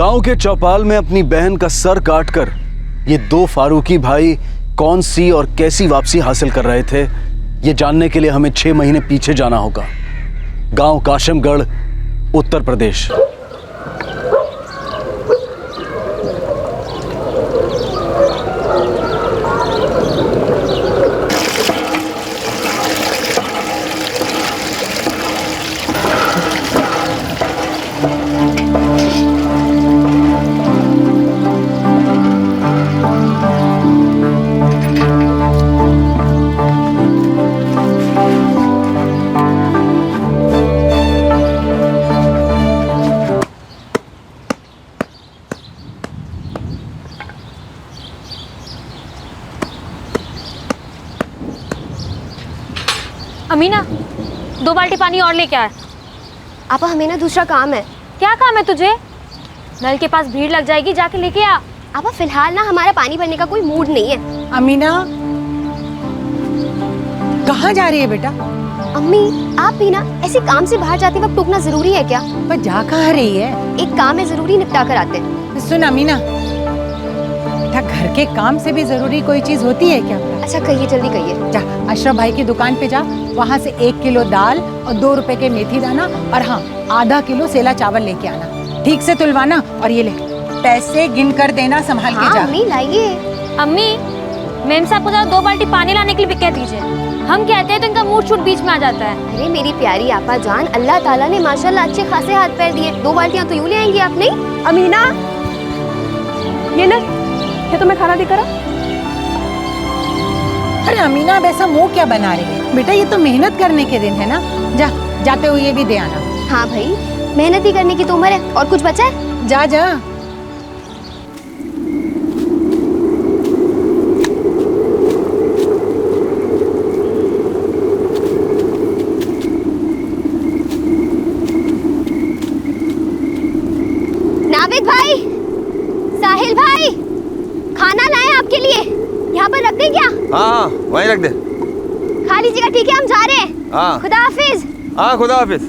गांव के चौपाल में अपनी बहन का सर काटकर ये दो फारूकी भाई कौन सी और कैसी वापसी हासिल कर रहे थे, ये जानने के लिए हमें 6 महीने पीछे जाना होगा। गांव काशमगढ़, उत्तर प्रदेश। अमीना, 2 बाल्टी पानी और लेके आ। आपा हमें ना दूसरा काम है। क्या काम है तुझे? नल के पास भीड़ लग जाएगी, जाके लेके आ। आपा फिलहाल ना हमारा पानी भरने का कोई मूड नहीं है। अमीना, कहाँ जा रही है बेटा? अम्मी, आप भी ना ऐसे काम से बाहर जाते वक्त टोकना जरूरी है क्या? पर जा कहाँ रही है? एक काम है, जरूरी निपटा कर आते हैं। सुन अमीना, बेटा घर के काम से भी जरूरी कोई चीज होती है क्या? अच्छा कहिए, जल्दी कहिए। जा अशरफ भाई की दुकान पे जा, वहाँ से 1 किलो दाल और 2 रुपए के मेथी दाना और हाँ आधा किलो सेला चावल लेके आना। ठीक से तुलवाना और ये ले पैसे गिन कर देना, संभाल के जा। अम्मी लाइए। अम्मी, मेम साहब को जरा 2 बाल्टी पानी लाने के लिए भी कह दीजिए। हम कहते हैं तो इनका मूड छूट बीच में आ जाता है। अरे मेरी प्यारी आपा जान, अल्लाह ताला ने माशाल्लाह अच्छे खासे हाथ पैर दिए। 2 बाल्टियाँ तो यूँ ले आएंगी आप नहीं? अमीना, ये ले, ये तुम्हें खाना देकर आ। अरे अमीना, अब ऐसा मुंह क्या बना रही है? बेटा ये तो मेहनत करने के दिन है ना, जा जाते हुए ये भी दे आना। हाँ भाई, मेहनत ही करने की तो उम्र है। और कुछ बचा है? जा जा। नाविद भाई, साहिल भाई, खाना लाए आपके लिए। यहाँ पर रख दे क्या? हाँ वहीं रख दे। खा लीजिएगा, ठीक है? हम जा रहे हैं। हाँ खुदा हाफिज। हाँ खुदा हाफिज।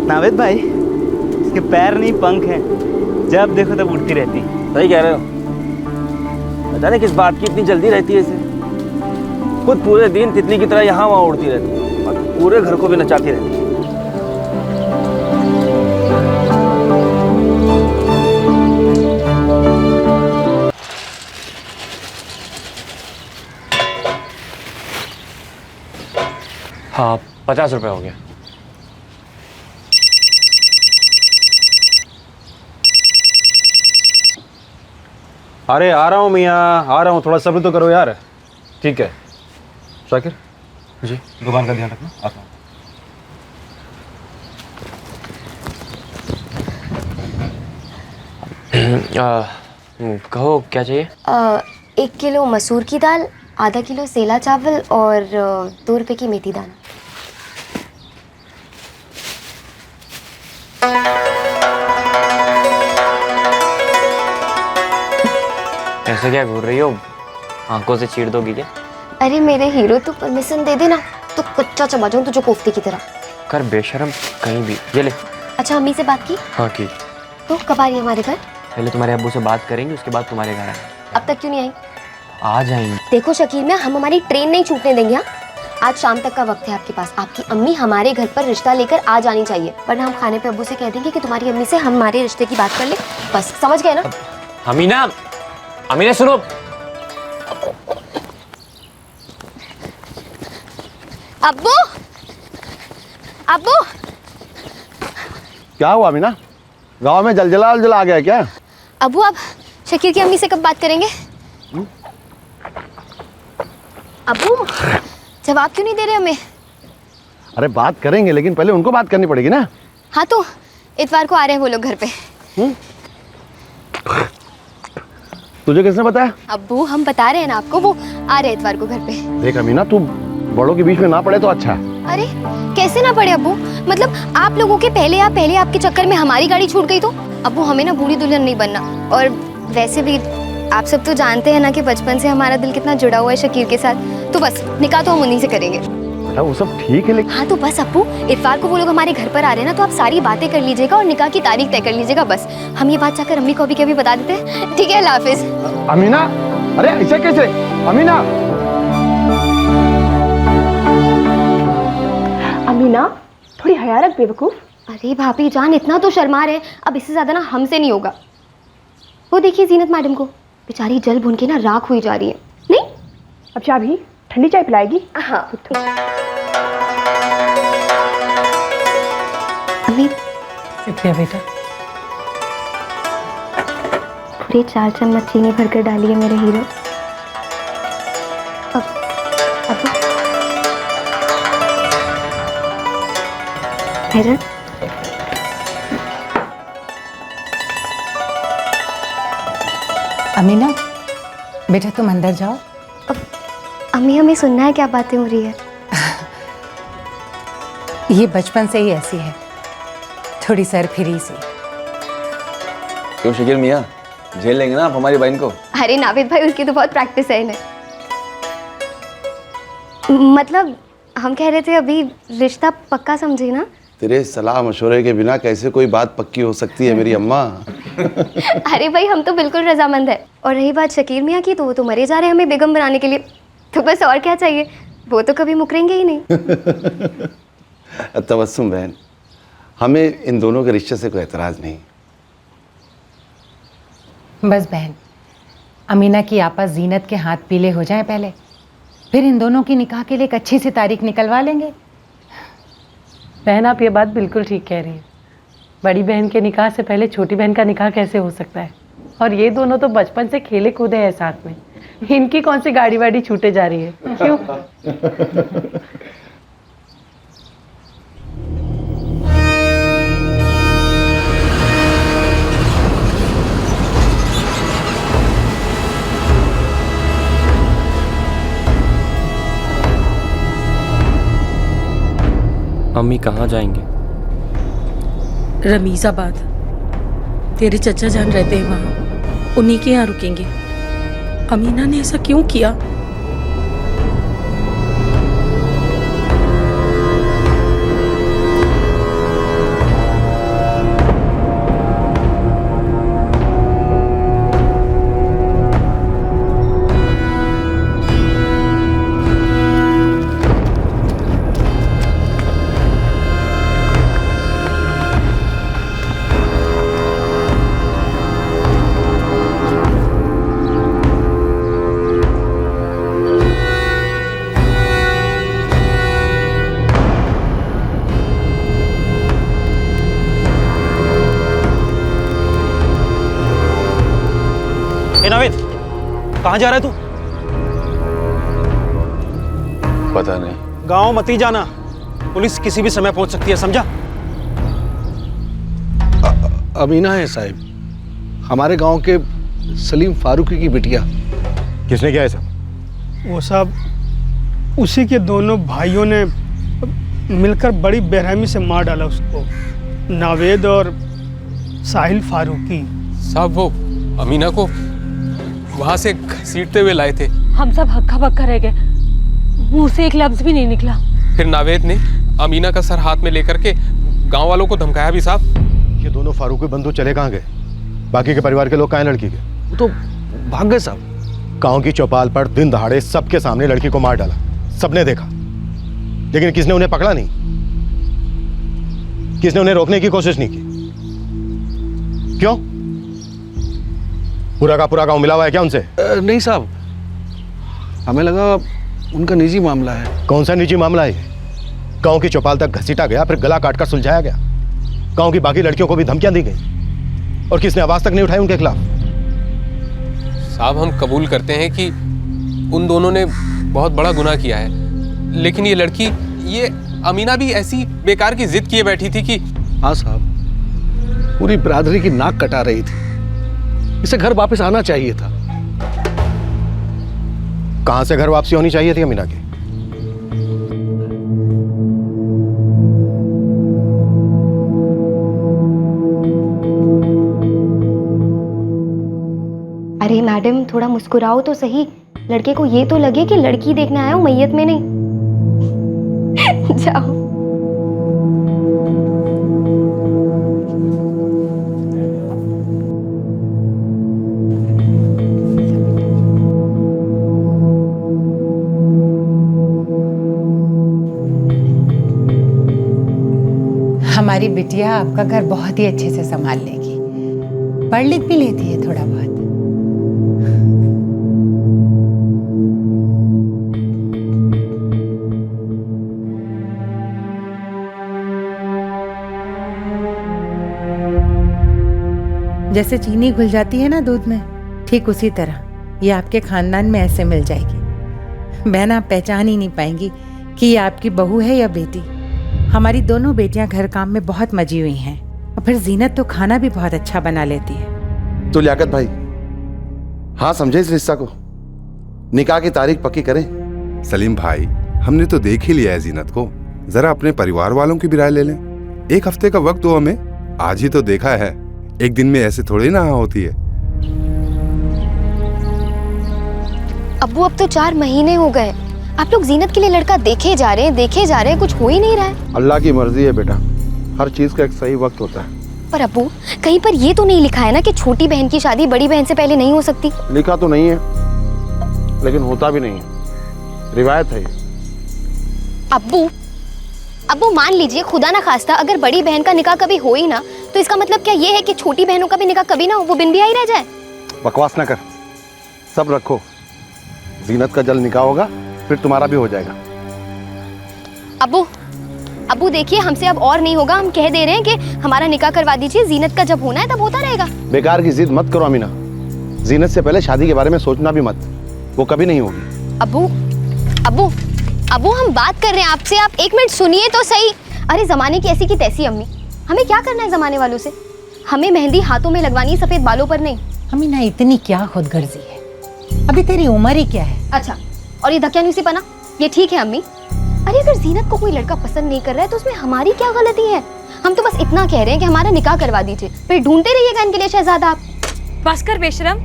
नावेद भाई, इसके पैर नहीं पंख हैं, जब देखो तब उड़ती रहती। सही कह रहे हो। पता नहीं किस बात की इतनी जल्दी रहती है इसे। खुद पूरे दिन तितली की तरह यहाँ वहाँ उड़ती रहती है और पूरे घर को भी नचाती रहती है। हाँ 50 रुपये हो गया। अरे आ रहा हूँ मियाँ, आ रहा हूँ, थोड़ा सब्र तो करो यार। ठीक है शाकिर जी, दुकान का ध्यान रखना, आता हूँ। कहो क्या चाहिए? 1 किलो मसूर की दाल, आधा किलो सेला चावल और 2 रुपए की मेथी दाना। ऐसे क्या घूर रही हो? आंखों से चीर दोगी क्या? अरे मेरे हीरो, तू परमिशन दे देना तो कच्चा चबा जाऊं तुझे कोफ्ते की तरह। कर बेशरम कहीं भी। ये ले। अच्छा अम्मी से बात की? हाँ की। तो कब आ रही है हमारे घर? पहले तुम्हारे अब्बू से बात करेंगे, उसके बाद तुम्हारे घर आएंगे। अब तक क्यों नहीं आई? आ जाएंगे। देखो शकील में हम हमारी ट्रेन नहीं छूटने देंगे। हाँ, आज शाम तक का वक्त है आपके पास। आपकी अम्मी हमारे घर पर रिश्ता लेकर आ जानी चाहिए, वरना हम खाने पे अब्बू से कह देंगे कि तुम्हारी अम्मी से हमारे रिश्ते की बात कर ले। बस समझ गए ना? अमीना, अमीना सुनो। अब्बू, अब्बू। क्या हुआ अमीना, गांव में जलजला आ गया क्या? अब्बू आप शकील की अम्मी से कब बात करेंगे? अब्बू जवाब क्यों नहीं दे रहे हमें? अरे बात करेंगे, लेकिन पहले उनको बात करनी पड़ेगी ना। हाँ तो इतवार को आ रहे हैं वो लोग घर पे। तुझे किसने बताया? अब्बू हम बता रहे हैं ना आपको, वो आ रहे हैं इतवार को घर पे। देख अमीना, तू बड़ों के बीच में ना पड़े तो अच्छा है। अरे कैसे ना पड़े अब्बू? मतलब आप लोगों के पहले आपके चक्कर में हमारी गाड़ी छूट गई तो? अब्बू हमें ना बूढ़ी दुल्हन नहीं बनना। और वैसे भी आप सब तो जानते हैं ना कि बचपन से हमारा दिल कितना जुड़ा हुआ है शकील के साथ। तो बस निकाह तो हम उन्हीं से करेंगे। बेटा वो सब ठीक है लेकिन हाँ तो बस अप्पू, इरफान को वो लोग हमारे घर पर आ रहे हैं ना, तो आप सारी बातें कर लीजिएगा और निकाह की तारीख तय कर लीजिएगा। बस हम ये बात जाकर अम्मी को अभी कभी बता देते हैं, ठीक है? अल्लाह हाफिज। अमीना, अरे ऐसे कैसे? अमीना, अमीना थोड़ी हया रख बेवकूफ। अरे भाभी जान, इतना तो शर्मा रहे, अब इससे ज्यादा ना हमसे नहीं होगा। वो देखिए जीनत मैडम को, बेचारी जल भुन के ना राख हुई जा रही है। नहीं अब चाबी ठंडी चाय पिलाएगी? हाँ अम्मी, शुक्रिया बेटा। पूरे 4 चम्मच चीनी भरकर डालिए मेरे हीरो। अब भाईजान, अमीना बेटा तुम अंदर जाओ। अम्मी हमें सुनना है क्या बातें हो रही है? ये बचपन से ही ऐसी है, थोड़ी सरफिरी सी। क्यों शकील मियाँ, झेल लेंगे ना आप हमारी बहन को? अरे नाविद भाई, उसकी तो बहुत प्रैक्टिस है इन्हें। मतलब हम कह रहे थे अभी रिश्ता पक्का समझे ना। तेरे सलाह मशवरे के बिना कैसे कोई बात पक्की हो सकती है मेरी अम्मा? अरे भाई हम तो बिल्कुल रजामंद है। और रही बात शकील मियाँ की, तो वो तो मरे जा रहे हैं हमें बेगम बनाने के लिए, तो बस और क्या चाहिए, वो तो कभी मुकरेंगे ही नहीं। तबस्सुम बहन, हमें इन दोनों के रिश्ते से कोई एतराज़ नहीं। बस बहन, अमीना की आपस जीनत के हाथ पीले हो जाएं पहले, फिर इन दोनों की निकाह के लिए एक अच्छी सी तारीख निकलवा लेंगे। बहन आप ये बात बिल्कुल ठीक कह रही हैं। बड़ी बहन के निकाह से पहले छोटी बहन का निकाह कैसे हो सकता है? और ये दोनों तो बचपन से खेले कूदे हैं साथ में, इनकी कौन सी गाड़ी वाड़ी छूटे जा रही है? क्यों? अम्मी कहाँ जाएंगे? रमीज़ाबाद, तेरे चचा जान रहते हैं वहाँ, उन्हीं के यहाँ रुकेंगे। अमीना ने ऐसा क्यों किया? नाविद, कहाँ जा रहा है तू? पता नहीं। गांव मत ही जाना, पुलिस किसी भी समय पहुंच सकती है, समझा? अमीना है साहिब, हमारे गांव के सलीम फारूकी की बिटिया। किसने किया ऐसा? वो सब उसी के दोनों भाइयों ने मिलकर बड़ी बेरहमी से मार डाला उसको, नावेद और साहिल फारूकी। साहब वो अमीना को वहां से घसीटते हुए लाए थे। हम सब हक्का बक्का रह गए, मुंह से एक लफ्ज भी नहीं निकला। फिर नावेद ने अमीना का सर हाथ में लेकर के गांव वालों को धमकाया भी साहब। ये दोनों फारूकी बंधु चले कहाँ गए? बाकी के परिवार के लोग कहाँ हैं लड़की के? वो तो भाग गए साहब। गांव की चौपाल पर दिन दहाड़े सबके सामने लड़की को मार डाला, सबने देखा, लेकिन किसने उन्हें पकड़ा नहीं, किसने उन्हें रोकने की कोशिश नहीं की। क्यों? पूरा का पूरा गांव मिला हुआ है क्या उनसे? नहीं साहब, हमें लगा उनका निजी मामला है। कौन सा निजी मामला है? गांव की चौपाल तक घसीटा गया, फिर गला काटकर सुलझाया गया। गांव की बाकी लड़कियों को भी धमकियां दी गई और किसने आवाज तक नहीं उठाई उनके खिलाफ। साहब हम कबूल करते हैं कि उन दोनों ने बहुत बड़ा गुनाह किया है, लेकिन ये लड़की, ये अमीना भी ऐसी बेकार की जिद किए बैठी थी कि। हाँ साहब, पूरी बिरादरी की नाक कटा रही थी, इसे घर वापस आना चाहिए था। कहां से घर वापसी होनी चाहिए थी अमीना की? अरे मैडम थोड़ा मुस्कुराओ तो सही, लड़के को ये तो लगे कि लड़की देखने आया हूँ, मैयत में नहीं। जाओ। हमारी बिटिया आपका घर बहुत ही अच्छे से संभाल लेगी। पढ़ लिख भी लेती है थोड़ा बहुत। जैसे चीनी घुल जाती है ना दूध में, ठीक उसी तरह ये आपके खानदान में ऐसे मिल जाएगी। बहन, आप पहचान ही नहीं पाएंगी कि ये आपकी बहू है या बेटी। हमारी दोनों बेटियां घर काम में बहुत मजी हुई हैं, और फिर जीनत तो खाना भी बहुत अच्छा बना लेती है। तो लियाकत भाई, हाँ समझे इस रिश्ता को, निकाह की तारीख पक्की करें। सलीम भाई, हमने तो देख ही लिया है जीनत को, जरा अपने परिवार वालों की भी राय ले लें। एक हफ्ते का वक्त दो हमें, आज ही तो देखा है, एक दिन में ऐसे थोड़ी ना होती है। अब्बू अब तो 4 महीने हो गए, आप लोग जीनत के लिए लड़का देखे जा रहे हैं, कुछ हो ही नहीं रहा है। अल्लाह की मर्जी है बेटा, हर चीज का एक सही वक्त होता है। पर अब्बू, कहीं पर ये तो नहीं लिखा है ना कि छोटी बहन की शादी बड़ी बहन से पहले नहीं हो सकती? लिखा तो नहीं है, लेकिन होता भी नहीं है, रिवायत है। अब्बू मान लीजिए खुदा ना खास्ता अगर बड़ी बहन का निकाह कभी हो ही ना, तो इसका मतलब क्या ये है कि छोटी बहनों का भी निकाह कभी ना हो, वो बिन ब्याह ही रह जाए? बकवास ना कर, सब रखो, जीनत का जल्द निकाह होगा, फिर तुम्हारा भी हो जाएगा। अब्बू देखिए, हमसे अब और नहीं होगा, हम कह दे रहे हैं कि हमारा निकाह करवा दीजिए, जीनत का जब होना है तब होता रहेगा। बेकार की जिद मत करो अमीना, जीनत से पहले शादी के बारे में सोचना भी मत, वो कभी नहीं होगी। अब्बू हम बात कर रहे हैं आपसे, आप 1 मिनट सुनिए तो सही। अरे जमाने की ऐसी की तैसी अम्मी, हमें क्या करना है जमाने वालों से? हमें मेहंदी हाथों में लगवानी, सफेद बालों पर नहीं। अमीना, इतनी क्या खुदगर्जी है, अभी तेरी उम्र ही क्या है? अच्छा, और ये धक्यानुसी पना, ये ठीक है अम्मी? अरे अगर जीनत को कोई लड़का पसंद नहीं कर रहा है तो उसमें हमारी क्या गलती है? हम तो बस इतना कह रहे हैं कि हमारा निकाह करवा दीजिए, फिर ढूंढते रहिएगा इनके लिए शहजादा आप। बस कर बेशरम,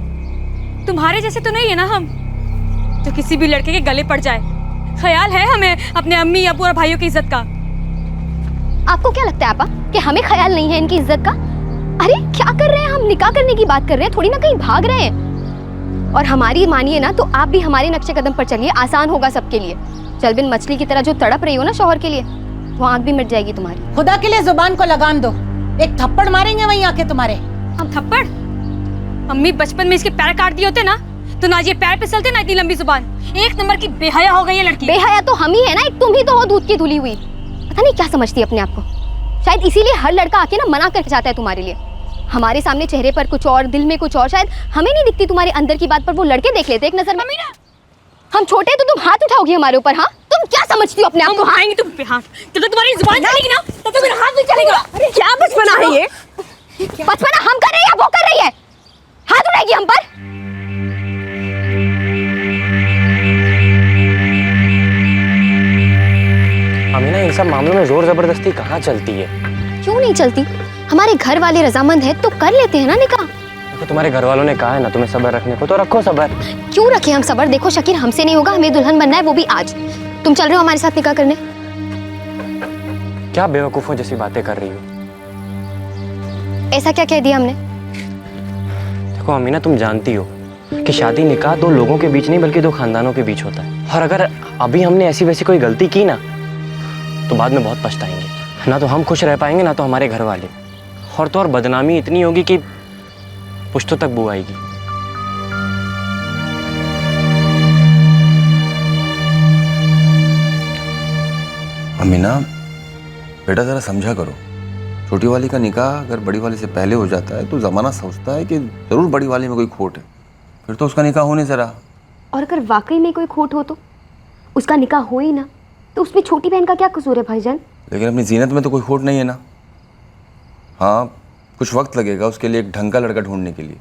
तुम्हारे जैसे तो नहीं है ना हम, तो किसी भी लड़के के गले पड़ जाए। ख्याल है हमें अपने अम्मी अबू और भाइयों की इज्जत का। आपको क्या लगता है आपा कि हमें ख्याल नहीं है इनकी इज्जत का? अरे क्या कर रहे हैं हम, निकाह करने की बात कर रहे हैं, थोड़ी ना कहीं भाग रहे हैं। और हमारी मानिए ना तो आप भी हमारे नक्शे कदम पर चलिए, आसान होगा सबके लिए। चल बिन मछली की तरह जो तड़प रही हो ना शौहर के लिए, वो आंख भी मिट जाएगी तुम्हारी। खुदा के लिए जुबान को लगाम दो, एक थप्पड़ मारेंगे वहीं आके तुम्हारे। हम थप्पड़? अम्मी बचपन में इसके पैर काट दिए होते ना, तो ना ये पैर फिसलते ना इतनी लंबी जुबान। 1 नंबर की बेहया हो गई है लड़की। बेहया तो हम ही है ना, एक तुम ही तो हो दूध की धुली हुई। पता नहीं क्या समझती है अपने आप को, शायद इसीलिए हर लड़का आके ना मना करके जाता है तुम्हारे लिए। हमारे सामने चेहरे पर कुछ और, दिल में कुछ और, शायद हमें नहीं दिखती तुम्हारे अंदर की बात, पर वो लड़के देख लेते एक नजर में। हम छोटे तो तुम हाथ उठाओगी हमारे ऊपर? हाँ, तुम क्या समझती हो अपने आप को? उठाएंगे तुम पे हाथ, जब तक तुम्हारी जुबान चलेगी ना तब तक मेरा हाथ भी चलेगा। क्या बचपना है ये? बचपना हम कर रहे हैं या वो कर रही है? हाथ उठाएगी हम पर? अमीना, इन सब मामलों में जोर जबरदस्ती कहाँ चलती है? क्यों नहीं चलती? हमारे घर वाले रजामंद है तो कर लेते हैं ना निकाह। तो तुम्हारे घर वालों ने कहा है ना तुम्हें सब्र रखने को, तो रखो सब्र। क्यों रखे हम सब्र? देखो शकीर, हमसे नहीं होगा, हमें दुल्हन बनना है, वो भी आज। तुम चल रहे हो हमारे साथ निकाह करने? क्या बेवकूफों जैसी बातें कर रही हो? ऐसा क्या कह दिया हमने? देखो अमीना, तुम जानती हो कि शादी निकाह 2 लोगों के बीच नहीं बल्कि 2 खानदानों के बीच होता है, और अगर अभी हमने ऐसी वैसी कोई गलती की ना तो बाद में बहुत पछताएंगे। ना तो हम खुश रह पाएंगे ना तो हमारे घर वाले, और तो और बदनामी इतनी होगी कि पुश्तों तक बू आएगी। अमीना बेटा, जरा समझा करो, छोटी वाली का निकाह अगर बड़ी वाली से पहले हो जाता है तो जमाना सोचता है कि जरूर बड़ी वाली में कोई खोट है, फिर तो उसका निकाह होने से रहा। और अगर वाकई में कोई खोट हो तो उसका निकाह हो ही ना, तो उसमें छोटी बहन का क्या कसूर है भाईजान? लेकिन अपनी जीनत में तो कोई खोट नहीं है ना। हाँ, कुछ वक्त लगेगा उसके लिए एक ढंग का लड़का ढूंढने के लिए,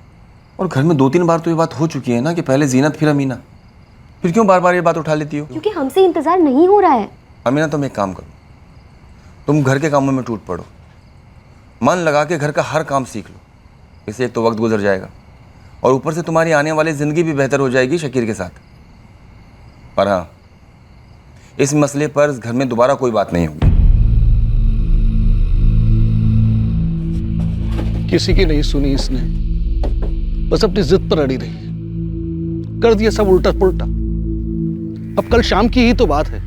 और घर में 2-3 बार तो ये बात हो चुकी है ना कि पहले जीनत फिर अमीना, फिर क्यों बार बार ये बात उठा लेती हो? क्योंकि हमसे इंतजार नहीं हो रहा है। अमीना, तुम एक काम करो, तुम घर के कामों में टूट पड़ो, मन लगा के घर का हर काम सीख लो, इससे एक तो वक्त गुजर जाएगा और ऊपर से तुम्हारी आने वाली ज़िंदगी भी बेहतर हो जाएगी शकीर के साथ। पर हाँ, इस मसले पर इस घर में दोबारा कोई बात नहीं होगी। किसी की नहीं सुनी इसने, बस अपनी जिद पर अड़ी रही, कर दिया सब उल्टा पुल्टा। अब कल शाम की ही तो बात है।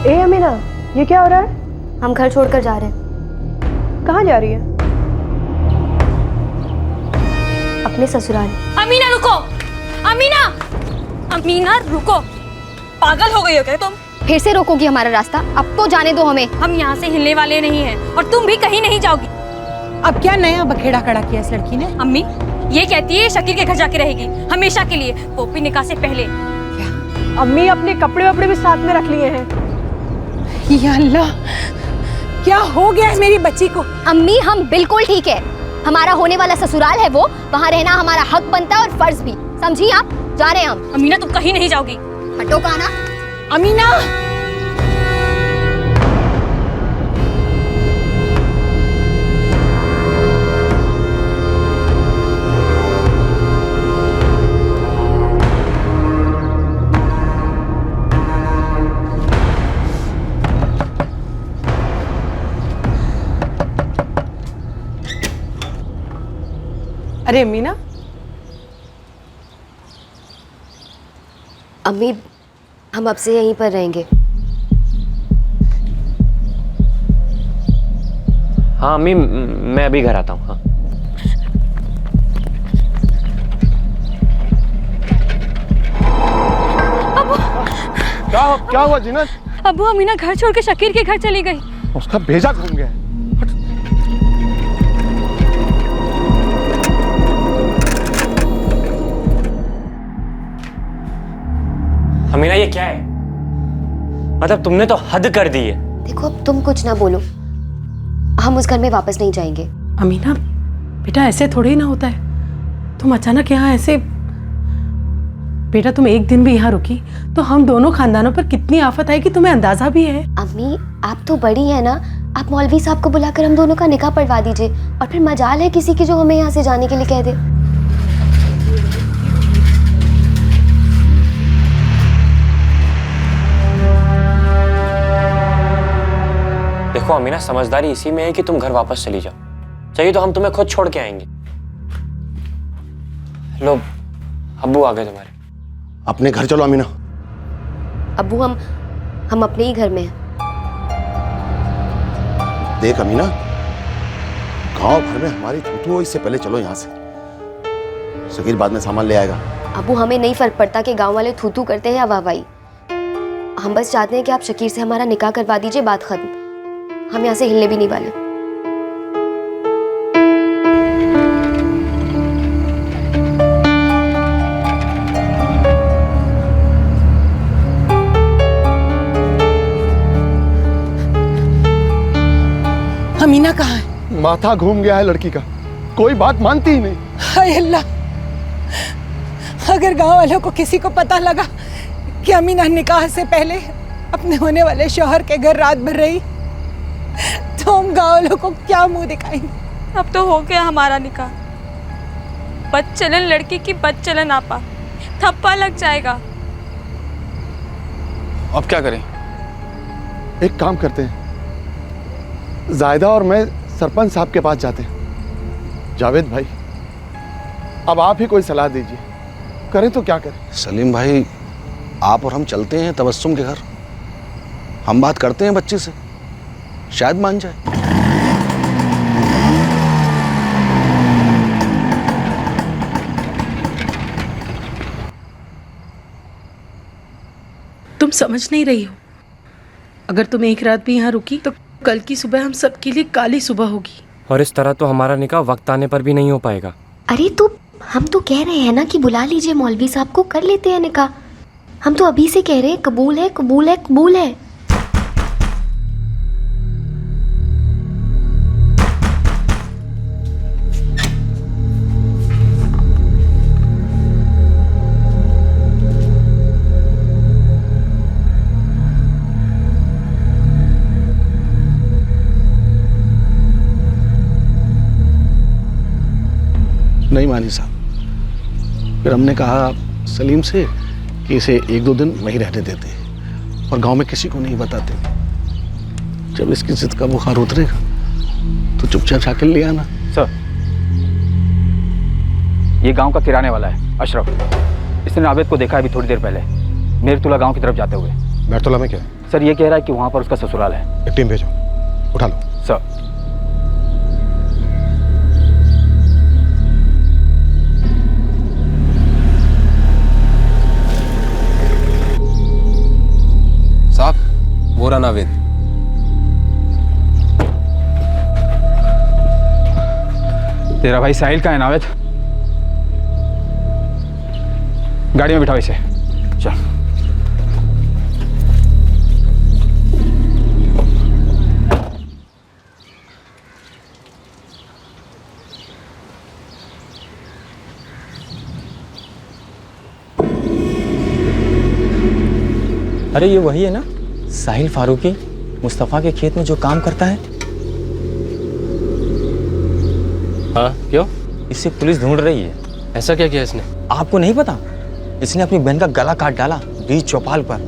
ए अमीना, ये क्या हो रहा है? हम घर छोड़कर जा रहे हैं। कहाँ जा रही है? अपने ससुराल। अमीना रुको, अमीना, अमीना रुको, पागल हो गई हो क्या तुम? फिर से रोकोगी हमारा रास्ता? अब तो जाने दो हमें। हम यहाँ से हिलने वाले नहीं हैं और तुम भी कहीं नहीं जाओगी। अब क्या नया बखेड़ा खड़ा किया इस लड़की ने? अम्मी ये कहती है शकील के घर जाके रहेगी हमेशा के लिए, वो भी निकाह से पहले। क्या? अम्मी अपने कपड़े वपड़े भी साथ में रख लिए हैं। या अल्लाह, क्या हो गया है मेरी बच्ची को? अम्मी हम बिल्कुल ठीक है, हमारा होने वाला ससुराल है वो, वहाँ रहना हमारा हक बनता है और फर्ज भी, समझी आप? जा रहे हैं हम। अमीना तुम कहीं नहीं जाओगी। हटो कहा ना। अमीना, अरे अमीना। अम्मी हम अब से यहीं पर रहेंगे। हाँ अम्मी, मैं अभी घर आता हूँ। हाँ क्या हुआ जीनत? अबू अमीना घर छोड़ के शकीर के घर चली गई। उसका भेजा घूम गया। अमीना ये क्या है? मतलब तुमने तो हद कर दी है। देखो अब तुम कुछ ना बोलो, हम उस घर में वापस नहीं जाएंगे। अमीना बेटा ऐसे थोड़ी ना होता है, तुम अचानक यहाँ ऐसे। बेटा तुम एक दिन भी यहाँ रुकी तो हम दोनों खानदानों पर कितनी आफत आएगी तुम्हें अंदाजा भी है? अम्मी आप तो बड़ी है ना, आप मौलवी साहब को बुलाकर हम दोनों का निकाह पढ़वा दीजिए, और फिर मजाल है किसी की जो हमें यहाँ से जाने के लिए कह दे। देखो अमीना, समझदारी इसी में है कि तुम घर वापस चली जाओ, चाहिए तो हम तुम्हें खुद छोड़ के आएंगे। लो अब्बू आ गए तुम्हारे। अपने घर चलो अमीना। अब्बू हम अपने ही घर में हैं। देख अमीना, गांव भर में हमारी थूथू हो, इससे पहले चलो यहाँ से। शकील बाद में सामान ले आएगा। अब्बू हमें नहीं फर्क पड़ता कि गांव वाले थूथू करते हैं या वाहवाही, हम बस चाहते हैं कि आप शकीर से हमारा निकाह करवा दीजिए, बात खत्म। हम यहाँ से हिलने भी नहीं वाले। अमीना कहाँ है? माथा घूम गया है लड़की का, कोई बात मानती ही नहीं। हाय अल्लाह, अगर गांव वालों को किसी को पता लगा कि अमीना निकाह से पहले अपने होने वाले शौहर के घर रात भर रही तो हम गांव वालों को क्या मुंह दिखाएंगे? अब तो हो गया हमारा निकाह, बदचलन लड़की की बदचलन आपा, थप्पा लग जाएगा। अब क्या करें? एक काम करते हैं, जायदा और मैं सरपंच साहब के पास जाते हैं। जावेद भाई अब आप ही कोई सलाह दीजिए, करें तो क्या करें? सलीम भाई, आप और हम चलते हैं तबस्सुम के घर, हम बात करते हैं बच्ची से, शायद मान जाए। तुम समझ नहीं रही हो, अगर तुम एक रात भी यहाँ रुकी तो कल की सुबह हम सबके लिए काली सुबह होगी। और इस तरह तो हमारा निकाह वक्त आने पर भी नहीं हो पाएगा। अरे तो हम तो कह रहे हैं ना कि बुला लीजिए मौलवी साहब को, कर लेते हैं निकाह। हम तो अभी से कह रहे हैं कबूल है, कबूल है, कबूल है। नहीं मानी साहब। फिर हमने कहा सलीम से कि इसे 1-2 दिन वहीं रहने देते और गांव में किसी को नहीं बताते। जब इसकी जिद का बुखार उतरेगा तो चुपचाप शाकिल ले आना। सर, ये गांव का किराने वाला है अशरफ। इसने नावेद को देखा है अभी थोड़ी देर पहले मेरतुला गांव की तरफ जाते हुए। मेरतुला में क्या? सर ये कह रहा है कि वहां पर उसका ससुराल है। एक टीम भेजो, उठा लो। सर। साहब, वो रहा नावेद। तेरा भाई साहिल का है नावेद? गाड़ी में बिठाओ इसे। चल। अरे ये वही है ना साहिल फारूकी, मुस्तफ़ा के खेत में जो काम करता है? हाँ, क्यों? इससे पुलिस ढूंढ रही है। ऐसा क्या किया इसने? आपको नहीं पता? इसने अपनी बहन का गला काट डाला बीच चौपाल पर।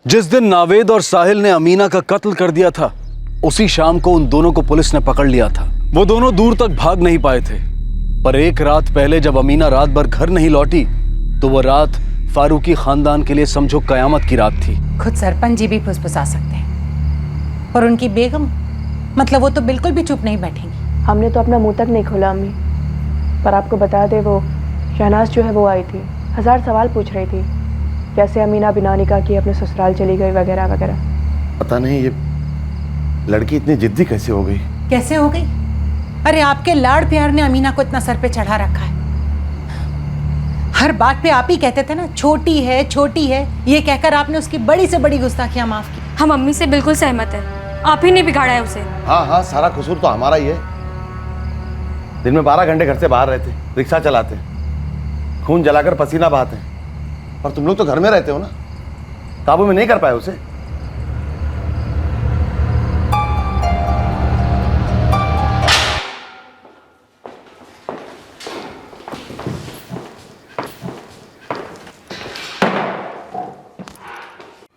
जिस दिन नावेद और साहिल ने अमीना का कत्ल कर दिया था, उसी शाम को उन दोनों को पुलिस ने पकड़ लिया था। वो दोनों दूर तक भाग नहीं पाए थे, पर एक रात पहले जब अमीना रात भर घर नहीं लौटी तो वो रात फारूकी खानदान के लिए समझो कयामत की रात थी। खुद सरपंच जी भी फुसफुसा सकते हैं और उनकी बेगम, मतलब वो तो बिल्कुल भी चुप नहीं बैठेंगी। हमने तो अपना मुंह तक नहीं खोला अम्मी, पर आपको बता दे वो शहनाज जो है वो आई थी, 1000 सवाल पूछ रही थी, कैसे अमीना बिना निकाह किए अपने ससुराल चली गई वगैरह वगैरह। पता नहीं ये लड़की इतनी जिद्दी कैसे हो गई। कैसे हो गई? अरे आपके लाड़ प्यार ने अमीना को इतना सर पे चढ़ा रखा है। हर बात पे आप ही कहते थे ना छोटी है छोटी है, ये कहकर आपने उसकी बड़ी से बड़ी गुस्ताखियां माफ की। हम अम्मी से बिल्कुल सहमत है, आप ही ने बिगाड़ा है उसे। हाँ, सारा कसूर तो हमारा ही है। दिन में 12 घंटे घर से बाहर रहते, रिक्शा चलाते, खून जलाकर पसीना बहाते, और तुम लोग तो घर में रहते हो ना, काबू में नहीं कर पाए उसे।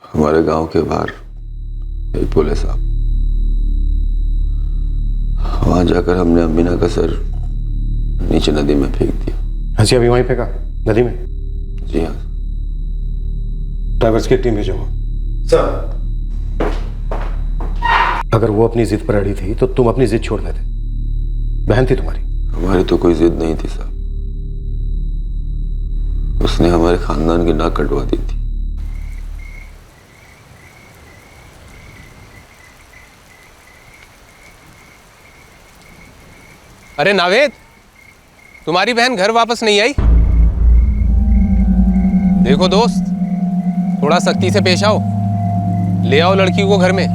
हमारे गांव के बाहर एक पुल है साहब, वहां जाकर हमने अमीना का सर नीचे नदी में फेंक दिया। हंसी अभी वहीं फेंका नदी में? जी हाँ। ड्राइवर्स की टीम भेजो सर। अगर वो अपनी जिद पर अड़ी थी तो तुम अपनी जिद छोड़ देते। बहन थी तुम्हारी। हमारी तो कोई जिद नहीं थी साहब, उसने हमारे खानदान की नाक कटवा दी थी। अरे नावेद, तुम्हारी बहन घर वापस नहीं आई? देखो दोस्त, थोड़ा सख्ती से पेश आओ, ले आओ लड़की को घर में।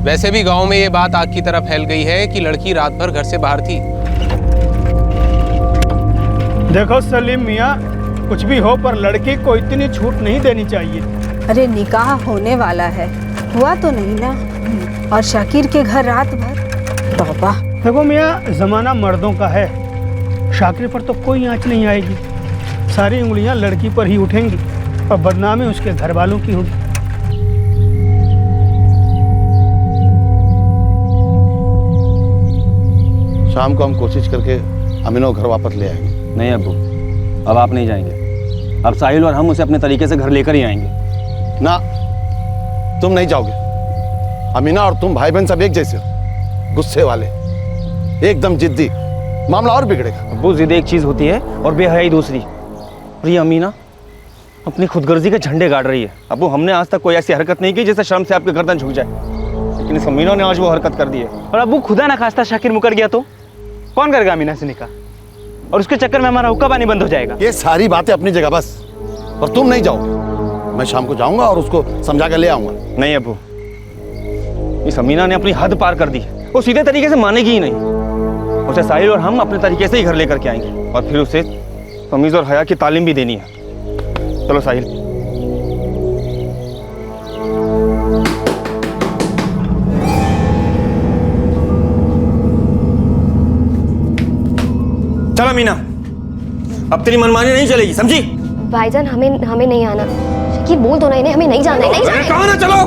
वैसे भी गांव में ये बात आग की तरह फैल गई है कि लड़की रात भर घर से बाहर थी। देखो सलीम मियाँ, कुछ भी हो पर लड़की को इतनी छूट नहीं देनी चाहिए। अरे निकाह होने वाला है, हुआ तो नहीं ना, और शाकिर के घर रात भर। तौबा। देखो मियाँ, जमाना मर्दों का है, शाकिर पर तो कोई आंच नहीं आएगी, सारी उंगलियां लड़की पर ही उठेंगी और बदनामी उसके घर वालों की होगी। शाम को हम कोशिश करके अमीना को घर वापस ले आएंगे। नहीं अब्बू, अब आप नहीं जाएंगे। अब साहिल और हम उसे अपने तरीके से घर लेकर ही आएंगे। ना, तुम नहीं जाओगे। अमीना और तुम भाई बहन सब एक जैसे हो, गुस्से वाले, एकदम जिद्दी, मामला और बिगड़ेगा। अब्बू जिद एक चीज होती है और बेहयाई दूसरी। और ये अमीना अपनी खुदगर्जी के झंडे गाड़ रही है। अब्बू हमने आज तक कोई ऐसी हरकत नहीं की जिससे शर्म से आपके गर्दन झुक जाए, लेकिन इस अमीना ने आज वो हरकत कर दी है। और अब्बू खुदा ना खास्ता शाकिर मुकर गया तो कौन करेगा अमीना से निकाह? और उसके चक्कर में हमारा हुक्का पानी बंद हो जाएगा। ये सारी बातें अपनी जगह बस, और तुम नहीं जाओगे। मैं शाम को जाऊंगा और उसको समझा कर ले आऊंगा। नहीं अब्बू, इस अमीना ने अपनी हद पार कर दी है। वो सीधे तरीके से मानेगी ही नहीं। उसे साहिल और हम अपने तरीके से ही घर लेकर के आएंगे और फिर उसे तमीज और हया की तालीम भी देनी है। चलो साहिल। चलो अमीना, अब तेरी मनमानी नहीं चलेगी, समझी? भाईजान हमें नहीं आना। शकील बोल दो ना इन्हें, हमें नहीं जाना है। नहीं जाना है। कहो ना चलो।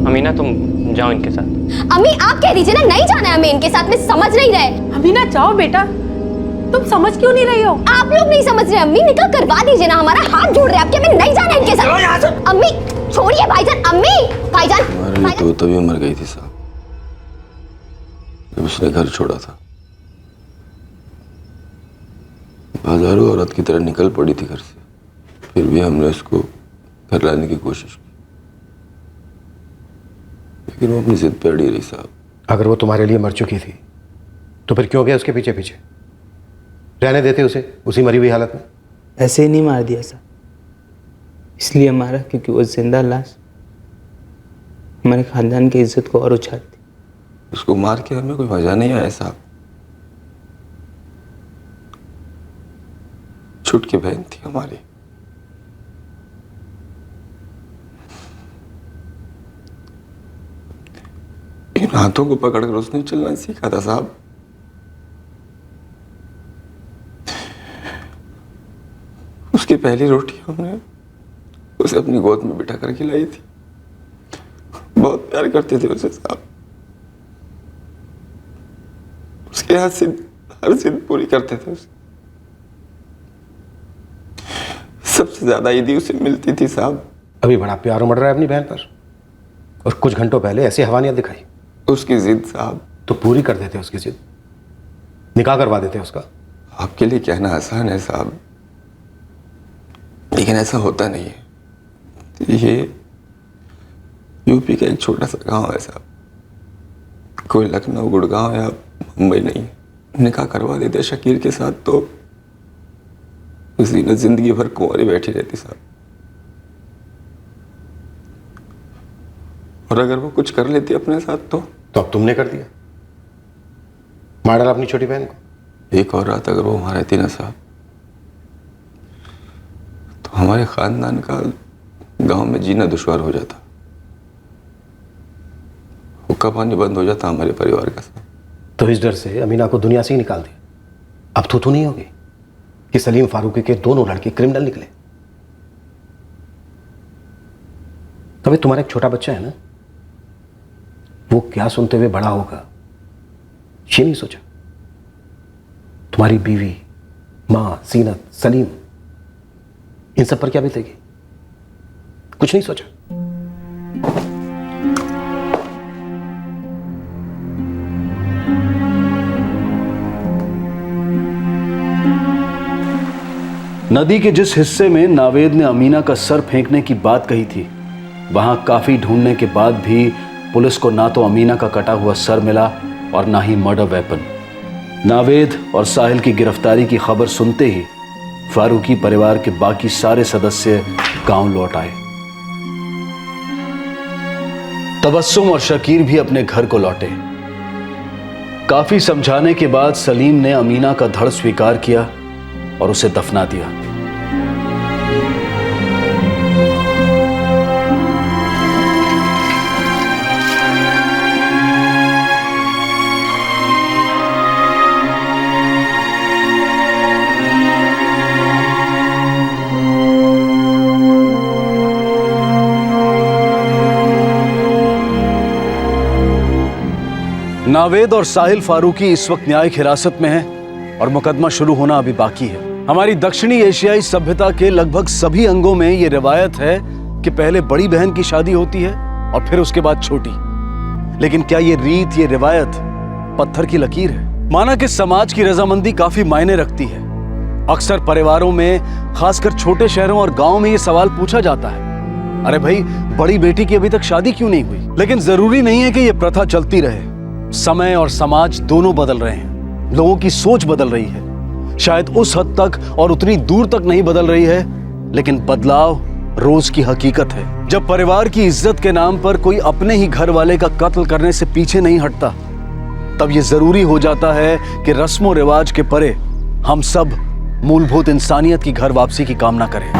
अमीना तुम जाओ इनके साथ। अम्मी आप कह दीजिए ना, नहीं जाना है हमें इनके साथ। में समझ नहीं रहे। अमीना जाओ बेटा, तुम समझ क्यों नहीं रही हो? आप लोग नहीं समझ रहे। अम्मी निकाह करवा दीजिए ना, हमारा हाथ जोड़ रहे हैं आपके। हमें नहीं जाना है इनके साथ। अम्मी छोड़िए भाईजान। अम्मी भाईजान हमारे लिए तो तभी मर गई थी साहब, जब उसने घर छोड़ा था। बाजारू औरत की तरह निकल पड़ी थी घर से, फिर भी हमने उसको घर लाने की कोशिश की, लेकिन वो अपनी जिद पे अड़ी रही साहब। अगर वो तुम्हारे लिए मर चुकी थी तो फिर क्यों गया उसके पीछे पीछे? रहने देते उसे उसी मरी हुई हालत में। ऐसे ही नहीं मार दिया सर, इसलिए मारा क्योंकि वो जिंदा लाश हमारे खानदान की इज्जत को और उछालती। उसको मार के हमें कोई मजा नहीं आया साहब। छूट की बहन थी हमारी। इन हाथों को पकड़कर उसने चलना सीखा था साहब। उसकी पहली रोटी हमने उसे अपनी गोद में बिठा कर खिलाई थी। बहुत प्यार करते थे उसे साहब। उसके हाथ से हर जिद पूरी करते थे उसे। सबसे ज्यादा ईदी उसे मिलती थी साहब। अभी बड़ा प्यार उमड़ रहा है अपनी बहन पर, और कुछ घंटों पहले ऐसी हवानियत दिखाई। उसकी जिद साहब। तो पूरी कर देते उसकी जिद, निकाह करवा देते उसका। आपके लिए कहना आसान है साहब, लेकिन ऐसा होता नहीं है। ये यूपी का एक छोटा सा गांव है साहब, कोई लखनऊ गुड़गांव या मुंबई नहीं। निकाह करवा देते शकीर के साथ तो जीनत जिंदगी भर कुंवारी बैठी रहती साहब। और अगर वो कुछ कर लेती अपने साथ तो अब तुमने कर दिया, मार डाला अपनी छोटी बहन को। एक और रात अगर वो वहां रहती ना साहब, तो हमारे खानदान का गांव में जीना दुश्वार हो जाता। हुक्का पानी बंद हो जाता हमारे परिवार का साहब। तो इस डर से अमीना को दुनिया से ही निकाल दिया। अब तो नहीं होगी कि सलीम फारूकी के दोनों लड़के क्रिमिनल निकले। तभी तुम्हारा एक छोटा बच्चा है ना, वो क्या सुनते हुए बड़ा होगा ये नहीं सोचा। तुम्हारी बीवी, मां, जीनत, सलीम, इन सब पर क्या बीतेगी, कुछ नहीं सोचा। नदी के जिस हिस्से में नावेद ने अमीना का सर फेंकने की बात कही थी, वहां काफी ढूंढने के बाद भी पुलिस को ना तो अमीना का कटा हुआ सर मिला और ना ही मर्डर वेपन। नावेद और साहिल की गिरफ्तारी की खबर सुनते ही फारूकी परिवार के बाकी सारे सदस्य गांव लौट आए। तबस्सुम और शकीर भी अपने घर को लौटे। काफी समझाने के बाद सलीम ने अमीना का धड़ स्वीकार किया और उसे दफना दिया। नावेद और साहिल फारूकी इस वक्त न्यायिक हिरासत में हैं और मुकदमा शुरू होना अभी बाकी है। हमारी दक्षिणी एशियाई सभ्यता के लगभग सभी अंगों में ये रिवायत है कि पहले बड़ी बहन की शादी होती है और फिर उसके बाद छोटी। लेकिन क्या ये रीत, ये रिवायत पत्थर की लकीर है। माना कि समाज की रजामंदी काफी मायने रखती है। अक्सर परिवारों में, खासकर छोटे शहरों और गांव में, ये सवाल पूछा जाता है, अरे भाई, बड़ी बेटी की अभी तक शादी क्यों नहीं हुई? लेकिन जरूरी नहीं है कि यह प्रथा चलती रहे। समय और समाज दोनों बदल रहे हैं, लोगों की सोच बदल रही है। शायद उस हद तक और उतनी दूर तक नहीं बदल रही है, लेकिन बदलाव रोज की हकीकत है। जब परिवार की इज्जत के नाम पर कोई अपने ही घर वाले का कत्ल करने से पीछे नहीं हटता, तब यह जरूरी हो जाता है कि रस्मों रिवाज के परे हम सब मूलभूत इंसानियत की घर वापसी की कामना करें।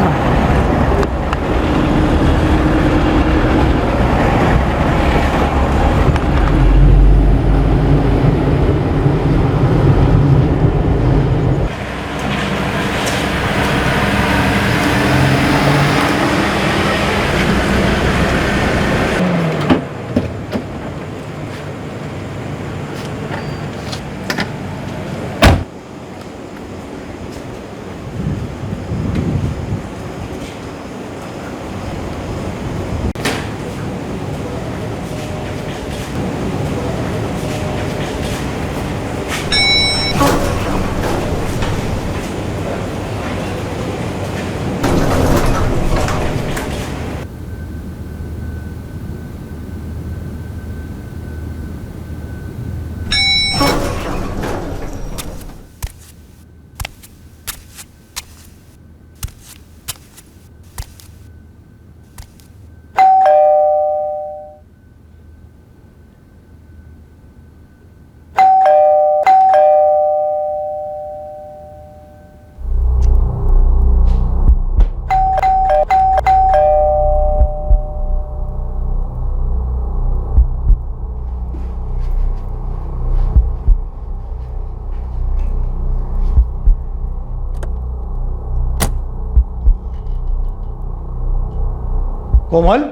कोमल,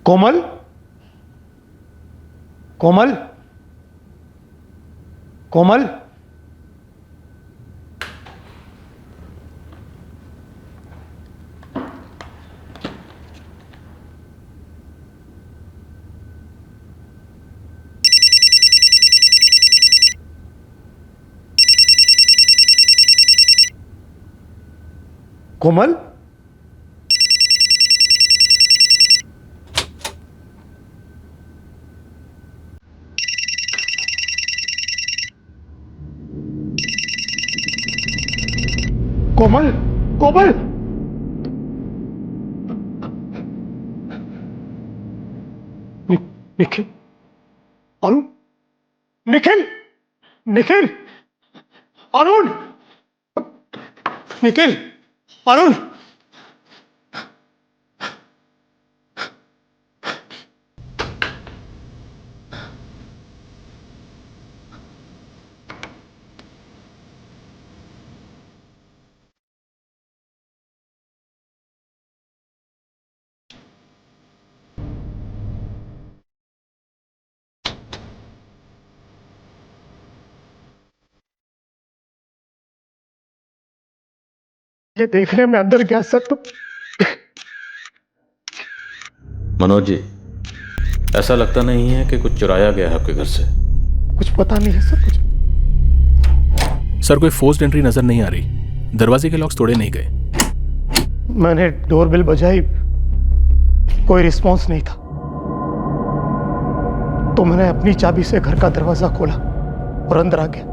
कोमल, कोमल, कोमल, कोमल, कोमल, कोमल, निखिल, अरुण, निखिल, निखिल, अरुण, निखिल, अरुण, ये देखने में अंदर गया सर तो मनोज जी, ऐसा लगता नहीं है कि कुछ चुराया गया है आपके घर से? कुछ पता नहीं है सर। कुछ सर, कोई फोर्स्ड एंट्री नजर नहीं आ रही। दरवाजे के लॉक्स तोड़े नहीं गए। मैंने डोरबेल बजाई, कोई रिस्पॉन्स नहीं था, तो मैंने अपनी चाबी से घर का दरवाजा खोला और अंदर आ गया।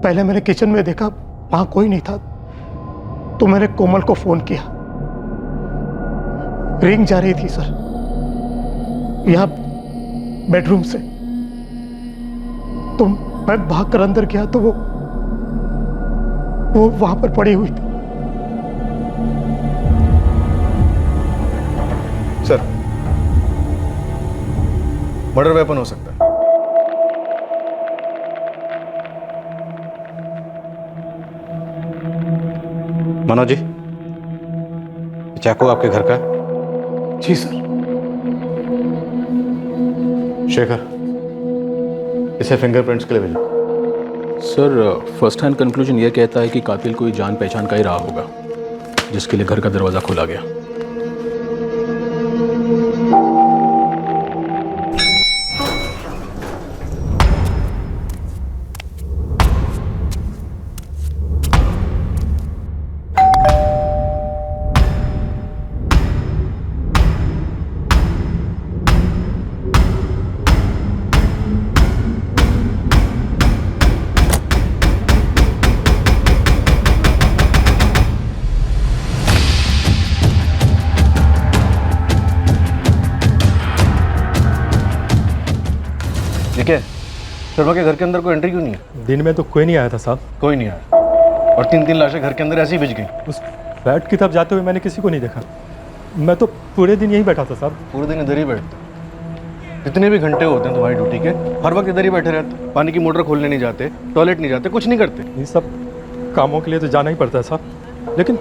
पहले मैंने किचन में देखा, वहां कोई नहीं था, तो मैंने कोमल को फोन किया। रिंग जा रही थी सर, यहां बेडरूम से, तो मैं भागकर अंदर गया तो वो वहां पर पड़ी हुई थी। सर, मर्डर वेपन हो सकता है। मनोज जी, चाकू आपके घर का? जी सर। शेखर, इसे फिंगरप्रिंट्स के लिए भेजो। सर, फर्स्ट हैंड कंक्लूजन ये कहता है कि कातिल कोई जान पहचान का ही रहा होगा, जिसके लिए घर का दरवाज़ा खोला गया। शर्मा के घर के अंदर कोई एंट्री क्यों नहीं है? दिन में तो कोई नहीं आया था साहब। कोई नहीं आया और 3 लाशें घर के अंदर ऐसी बिछ गई। उस फ्लैट की तरफ जाते हुए मैंने किसी को नहीं देखा। मैं तो पूरे दिन यहीं बैठा था साहब। पूरे दिन इधर ही बैठते? जितने भी घंटे होते हैं तुम्हारी ड्यूटी के, हर वक्त इधर ही बैठे रहते? पानी की मोटर खोलने नहीं जाते, टॉयलेट नहीं जाते, कुछ नहीं करते? इन सब कामों के लिए तो जाना ही पड़ता है साहब, लेकिन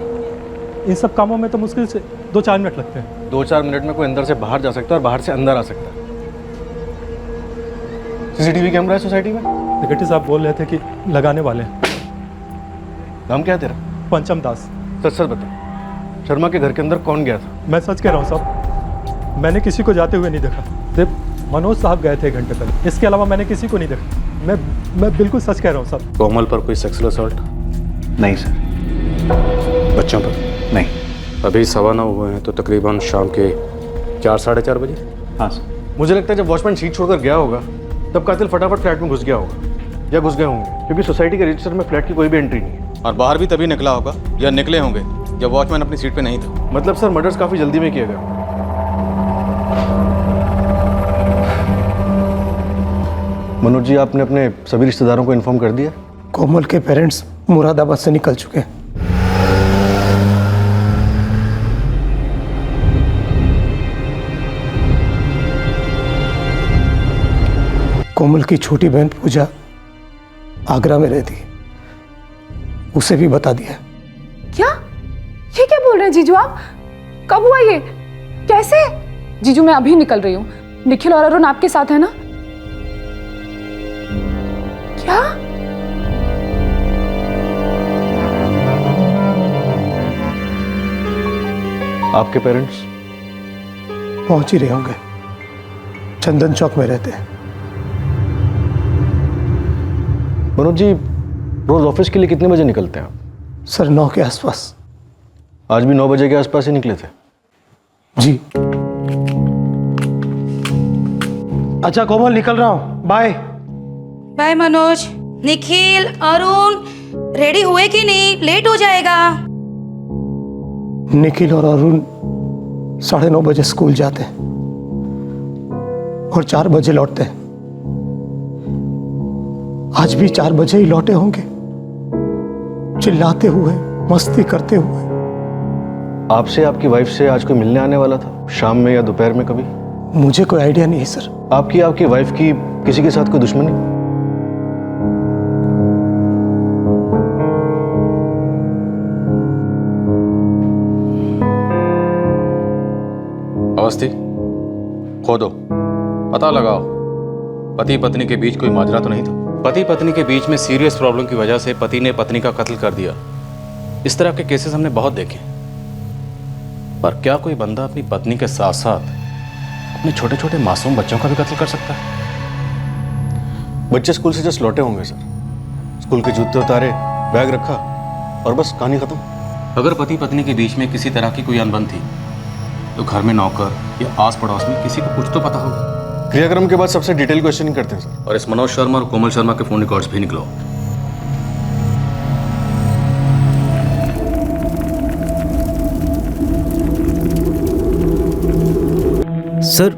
इन सब कामों में तो मुश्किल से 2-4 मिनट लगते हैं। 2-4 मिनट में कोई अंदर से बाहर जा सकता है और बाहर से अंदर आ सकता है। सीसीटीवी कैमरा है सोसाइटी में? सेक्रेटरी साहब बोल रहे थे कि लगाने वाले हैं। नाम क्या है तेरा? पंचम दास। सच सच बता, शर्मा के घर के अंदर कौन गया था? मैं सच कह रहा हूँ साहब, मैंने किसी को जाते हुए नहीं देखा। सिर्फ मनोज साहब गए थे 1 घंटे पहले, इसके अलावा मैंने किसी को नहीं देखा। मैं बिल्कुल सच कह रहा हूँ साहब। कोमल पर कोई सेक्सुअल असॉल्ट? नहीं सर। बच्चों पर? नहीं। अभी 9:15 हुए हैं, तो तकरीबन शाम के 4-4:30 बजे? हाँ सर। मुझे लगता है जब वॉचमैन सीट छोड़कर गया होगा तब कातिल फटाफट फ्लैट में घुस गया होगा या घुस गए होंगे, क्योंकि सोसाइटी के रजिस्टर में फ्लैट की कोई भी एंट्री नहीं है। और बाहर भी तभी निकला होगा या निकले होंगे जब वॉचमैन अपनी सीट पे नहीं था। मतलब सर मर्डर्स काफ़ी जल्दी में किया गया। मनोज जी, आपने अपने सभी रिश्तेदारों को इन्फॉर्म कर दिया? कोमल के पेरेंट्स मुरादाबाद से निकल चुके हैं। कोमल की छोटी बहन पूजा आगरा में रहती है, उसे भी बता दिया। क्या? ये क्या बोल रहे हैं जीजू आप? कब हुआ ये? कैसे? जीजू मैं अभी निकल रही हूँ। निखिल और अरुण आपके साथ है ना? क्या? आपके पेरेंट्स? पहुंच ही रहे होंगे, चंदन चौक में रहते हैं। मनोज जी, रोज ऑफिस के लिए कितने बजे निकलते हैं आप? सर 9 के आसपास। आज भी 9 बजे के आसपास ही निकले थे? जी। अच्छा कोमल, निकल रहा हूँ, bye. Bye Manoj. Nikhil, Arun ready हुए कि नहीं? लेट हो जाएगा। निखिल और अरुण 9:30 बजे स्कूल जाते हैं और 4 बजे लौटते हैं। आज भी 4 बजे ही लौटे होंगे, चिल्लाते हुए, मस्ती करते हुए। आपसे, आपकी वाइफ से आज कोई मिलने आने वाला था, शाम में या दोपहर में कभी? मुझे कोई आइडिया नहीं है सर। आपकी वाइफ की किसी के साथ कोई दुश्मनी? अवस्थी, खोदो, पता लगाओ पति पत्नी के बीच कोई माजरा तो नहीं था। पति पत्नी के बीच में सीरियस प्रॉब्लम की वजह से पति ने पत्नी का कत्ल कर दिया। इस तरह के केसेस हमने बहुत देखे, पर क्या कोई बंदा अपनी पत्नी के साथ साथ अपने छोटे छोटे मासूम बच्चों का भी कत्ल कर सकता है? बच्चे स्कूल से जस्ट लौटे होंगे सर, स्कूल के जूते उतारे, बैग रखा और बस कहानी खत्म। अगर पति पत्नी के बीच में किसी तरह की कोई अनबन थी तो घर में नौकर या आस पड़ोस में किसी को कुछ तो पता होगा। क्रियाक्रम के बाद सबसे डिटेल क्वेश्चनिंग करते हैं सर। और इस मनोज शर्मा और कोमल शर्मा के फोन रिकॉर्ड्स भी निकलो। सर,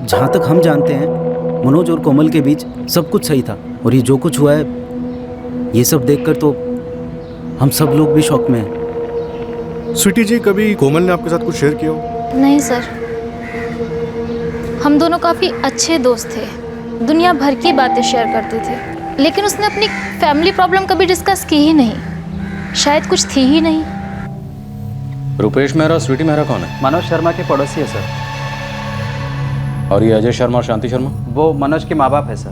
जहाँ तक हम जानते हैं मनोज और कोमल के बीच सब कुछ सही था, और ये जो कुछ हुआ है ये सब देखकर तो हम सब लोग भी शॉक में हैं। स्वीटी जी, कभी कोमल ने आपके साथ कुछ शेयर किया हो? नहीं सर, हम दोनों काफ़ी अच्छे दोस्त थे, दुनिया भर की बातें शेयर करते थे, लेकिन उसने अपनी फैमिली प्रॉब्लम कभी डिस्कस की ही नहीं। शायद कुछ थी ही नहीं। रुपेश मेहरा और स्वीटी मेहरा कौन है? मनोज शर्मा के पड़ोसी है सर। और ये अजय शर्मा और शांति शर्मा? वो मनोज के माँ बाप है सर।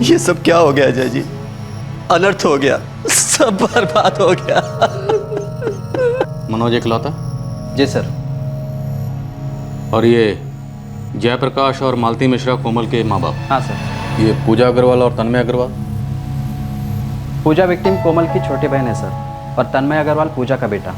ये सब क्या हो गया अजय जी? अनर्थ हो गया, सब बर्बाद हो गया। मनोज इकलौता? जी सर। और ये जयप्रकाश और मालती मिश्रा कोमल के माँ बाप? हाँ सर। ये पूजा अग्रवाल और तन्मय अग्रवाल? पूजा विक्टिम कोमल की छोटी बहन है सर, और तन्मय अग्रवाल पूजा का बेटा।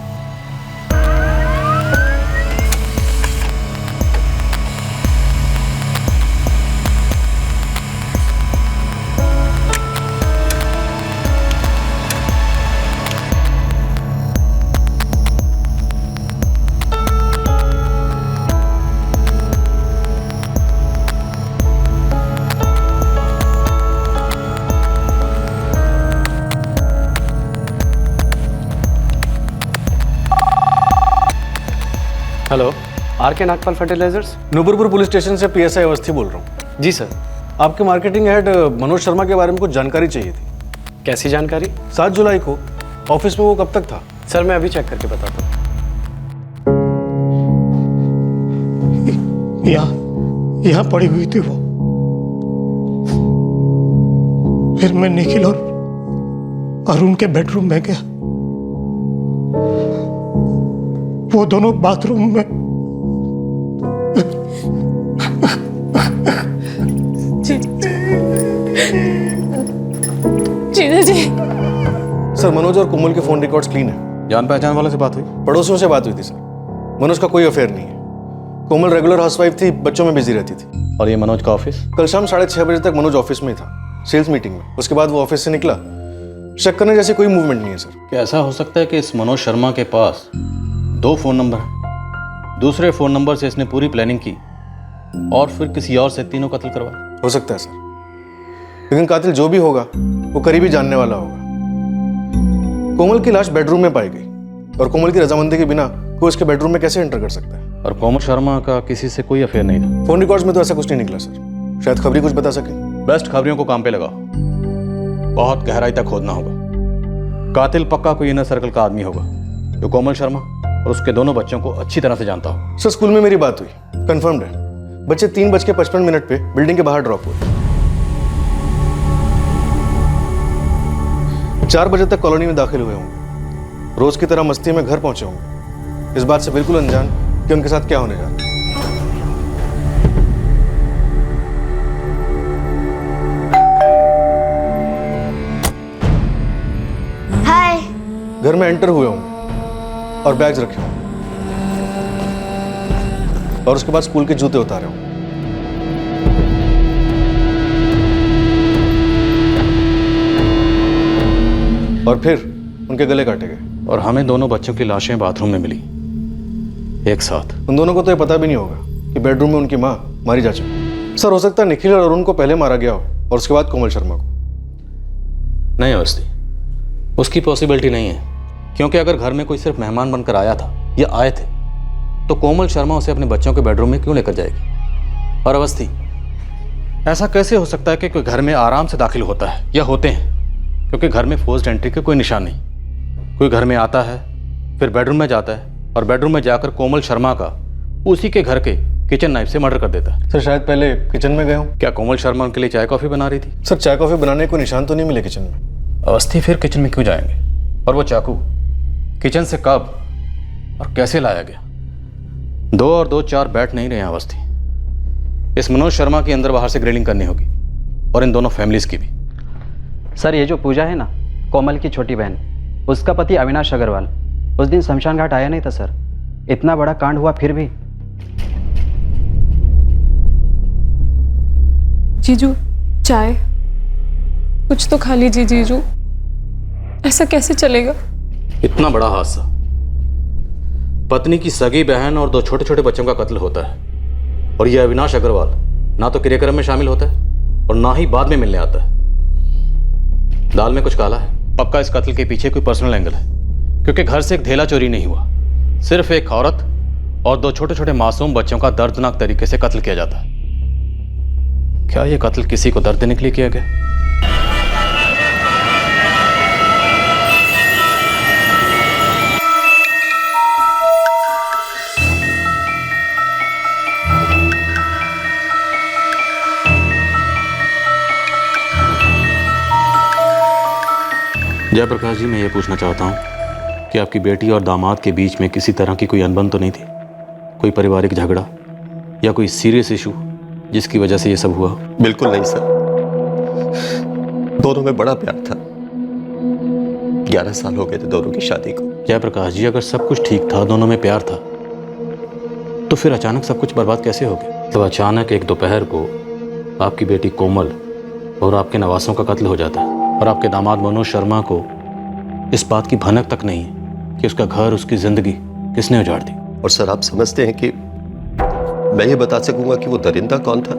हेलो, आर के नागपाल फर्टिलाइजर्स, नूपुरपुर पुलिस स्टेशन से पीएसआई अवस्थी बोल रहा हूँ। जी सर, आपके मार्केटिंग हेड मनोज शर्मा के बारे में कुछ जानकारी चाहिए थी। कैसी जानकारी? 7 जुलाई को ऑफिस में वो कब तक था? सर मैं अभी चेक करके बताता हूँ। यहाँ पड़ी हुई थी वो। फिर मैं निखिल और अरुण के बेडरूम में गया। वो दोनों बाथरूम में। जीजा जी। सर मनोज और कोमल के फोन रिकॉर्ड्स क्लीन है। जान पहचान वाले से बात हुई? पड़ोसियों से बात हुई थी सर। मनोज का कोई अफेयर नहीं है। कोमल रेगुलर हाउसवाइफ थी, बच्चों में बिजी रहती थी। और ये मनोज का ऑफिस? कल शाम 6:30 बजे तक मनोज ऑफिस में ही था, सेल्स मीटिंग में। उसके बाद वो ऑफिस से निकला। शक करने जैसे कोई मूवमेंट नहीं है सर। क्या ऐसा हो सकता है कि इस मनोज शर्मा के पास 2 फोन नंबर हैं? दूसरे फोन नंबर से इसने पूरी प्लानिंग की और फिर किसी और से तीनों कत्ल करवाए? हो सकता है सर, लेकिन कातिल जो भी होगा वो करीबी जानने वाला होगा। कोमल की लाश बेडरूम में पाई गई और कोमल की रजामंदी के बिना कोई उसके बेडरूम में कैसे एंटर कर सकता है? और कोमल शर्मा का किसी से कोई अफेयर नहीं था? फोन रिकॉर्ड्स में तो ऐसा कुछ नहीं निकला सर। शायद खबरी कुछ बता सके। बेस्ट खबरियों को काम पे लगाओ, बहुत गहराई तक खोदना होगा। कातिल पक्का कोई इनर सर्कल का आदमी होगा जो कोमल शर्मा और उसके दोनों बच्चों को अच्छी तरह से जानता हो। सर स्कूल में मेरी बात हुई, कंफर्म्ड है। बच्चे 3:55 पे बिल्डिंग के बाहर ड्रॉप हुए। 4 बजे तक कॉलोनी में दाखिल हुए होंगे। रोज की तरह मस्ती में घर पहुंचे होंगे, इस बात से बिल्कुल अनजान कि उनके साथ क्या होने जा रहा है। हाय। घर में एंटर हुए होंगे और बैग्स रखे होंगे और उसके बाद स्कूल के जूते उतारे होंगे। और फिर उनके गले काटे गए। और हमें दोनों बच्चों की लाशें बाथरूम में मिली एक साथ। उन दोनों को तो ये पता भी नहीं होगा कि बेडरूम में उनकी माँ मारी जा चुकी। सर हो सकता है निखिल और अरुण को पहले मारा गया हो और उसके बाद कोमल शर्मा को। नहीं अवस्थी, उसकी पॉसिबिलिटी नहीं है, क्योंकि अगर घर में कोई सिर्फ मेहमान बनकर आया था या आए थे तो कोमल शर्मा उसे अपने बच्चों के बेडरूम में क्यों लेकर जाएगी? और अवस्थी, ऐसा कैसे हो सकता है कि कोई घर में आराम से दाखिल होता है या होते हैं, क्योंकि घर में फोर्स्ड एंट्री के कोई निशान नहीं। कोई घर में आता है, फिर बेडरूम में जाता है और बेडरूम में जाकर कोमल शर्मा का उसी के घर के किचन नाइफ से मर्डर कर देता है। सर शायद पहले किचन में गए हो। क्या कोमल शर्मा उनके लिए चाय कॉफी बना रही थी? सर चाय कॉफी बनाने को निशान तो नहीं मिले किचन में। अवस्थी, फिर किचन में क्यों जाएंगे? और वो चाकू किचन से कब और कैसे लाया गया? 2 और 2 4 बैठ नहीं रहे हैं अवस्थी। इस मनोज शर्मा की अंदर बाहर से ग्रिलिंग करनी होगी और इन दोनों फैमिलीज की भी। सर ये जो पूजा है ना, कोमल की छोटी बहन, उसका पति अविनाश अग्रवाल उस दिन शमशान घाट आया नहीं था सर। इतना बड़ा कांड हुआ फिर भी। जीजू चाय कुछ तो खा लीजिए जीजू, ऐसा कैसे चलेगा? इतना बड़ा हादसा, पत्नी की सगी बहन और 2 छोटे छोटे बच्चों का कत्ल होता है, और यह अविनाश अग्रवाल ना तो क्रियाक्रम में शामिल होता है और ना ही बाद में मिलने आता है। दाल में कुछ काला है। पक्का इस कत्ल के पीछे कोई पर्सनल एंगल है, क्योंकि घर से एक ढेला चोरी नहीं हुआ, सिर्फ एक औरत और 2 छोटे छोटे मासूम बच्चों का दर्दनाक तरीके से कत्ल किया जाता है। क्या यह कत्ल किसी को दर्द देने के लिए किया गया? जयप्रकाश जी, मैं ये पूछना चाहता हूँ कि आपकी बेटी और दामाद के बीच में किसी तरह की कोई अनबन तो नहीं थी? कोई पारिवारिक झगड़ा या कोई सीरियस इशू जिसकी वजह से ये सब हुआ? बिल्कुल नहीं सर, दोनों में बड़ा प्यार था। 11 साल हो गए थे दोनों की शादी को। जयप्रकाश जी, अगर सब कुछ ठीक था, दोनों में प्यार था, तो फिर अचानक सब कुछ बर्बाद कैसे हो गया? तो अचानक एक दोपहर को आपकी बेटी कोमल और आपके नवासों का कत्ल हो जाता है और आपके दामाद मनोज शर्मा को इस बात की भनक तक नहीं है कि उसका घर, उसकी जिंदगी किसने उजाड़ दी। और सर आप समझते हैं कि मैं ये बता सकूंगा कि वो दरिंदा कौन था?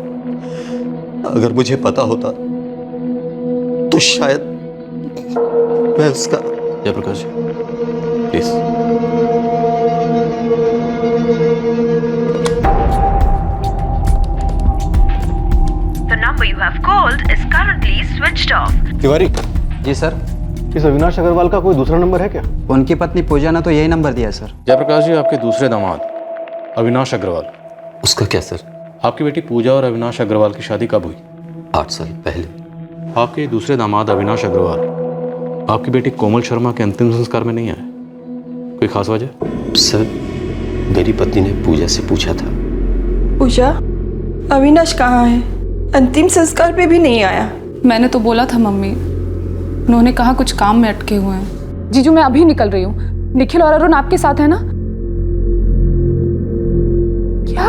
अगर मुझे पता होता तो शायद मैं उसका। Jayprakash ji please. number you have called is currently switched off. Tiwari, ji sir. इस अविनाश अग्रवाल का कोई दूसरा नंबर है क्या? उनकी पत्नी पूजा ने तो यही नंबर दिया सर। जयप्रकाश जी, आपके दूसरे दामाद अविनाश अग्रवाल। उसका क्या सर? आपकी बेटी पूजा और अविनाश अग्रवाल की शादी कब हुई? 8 साल पहले। आपके दूसरे दामाद अविनाश अग्रवाल आपकी बेटी कोमल शर्मा के अंतिम संस्कार में नहीं आए, कोई खास वजह? सर, मेरी पत्नी ने पूजा से पूछा था। पूजा, अविनाश कहाँ है? अंतिम संस्कार पे भी नहीं आया। मैंने तो बोला था मम्मी, उन्होंने कहा कुछ काम में अटके हुए हैं। जीजू मैं अभी निकल रही हूँ। निखिल और अरुण आपके साथ है ना? क्या?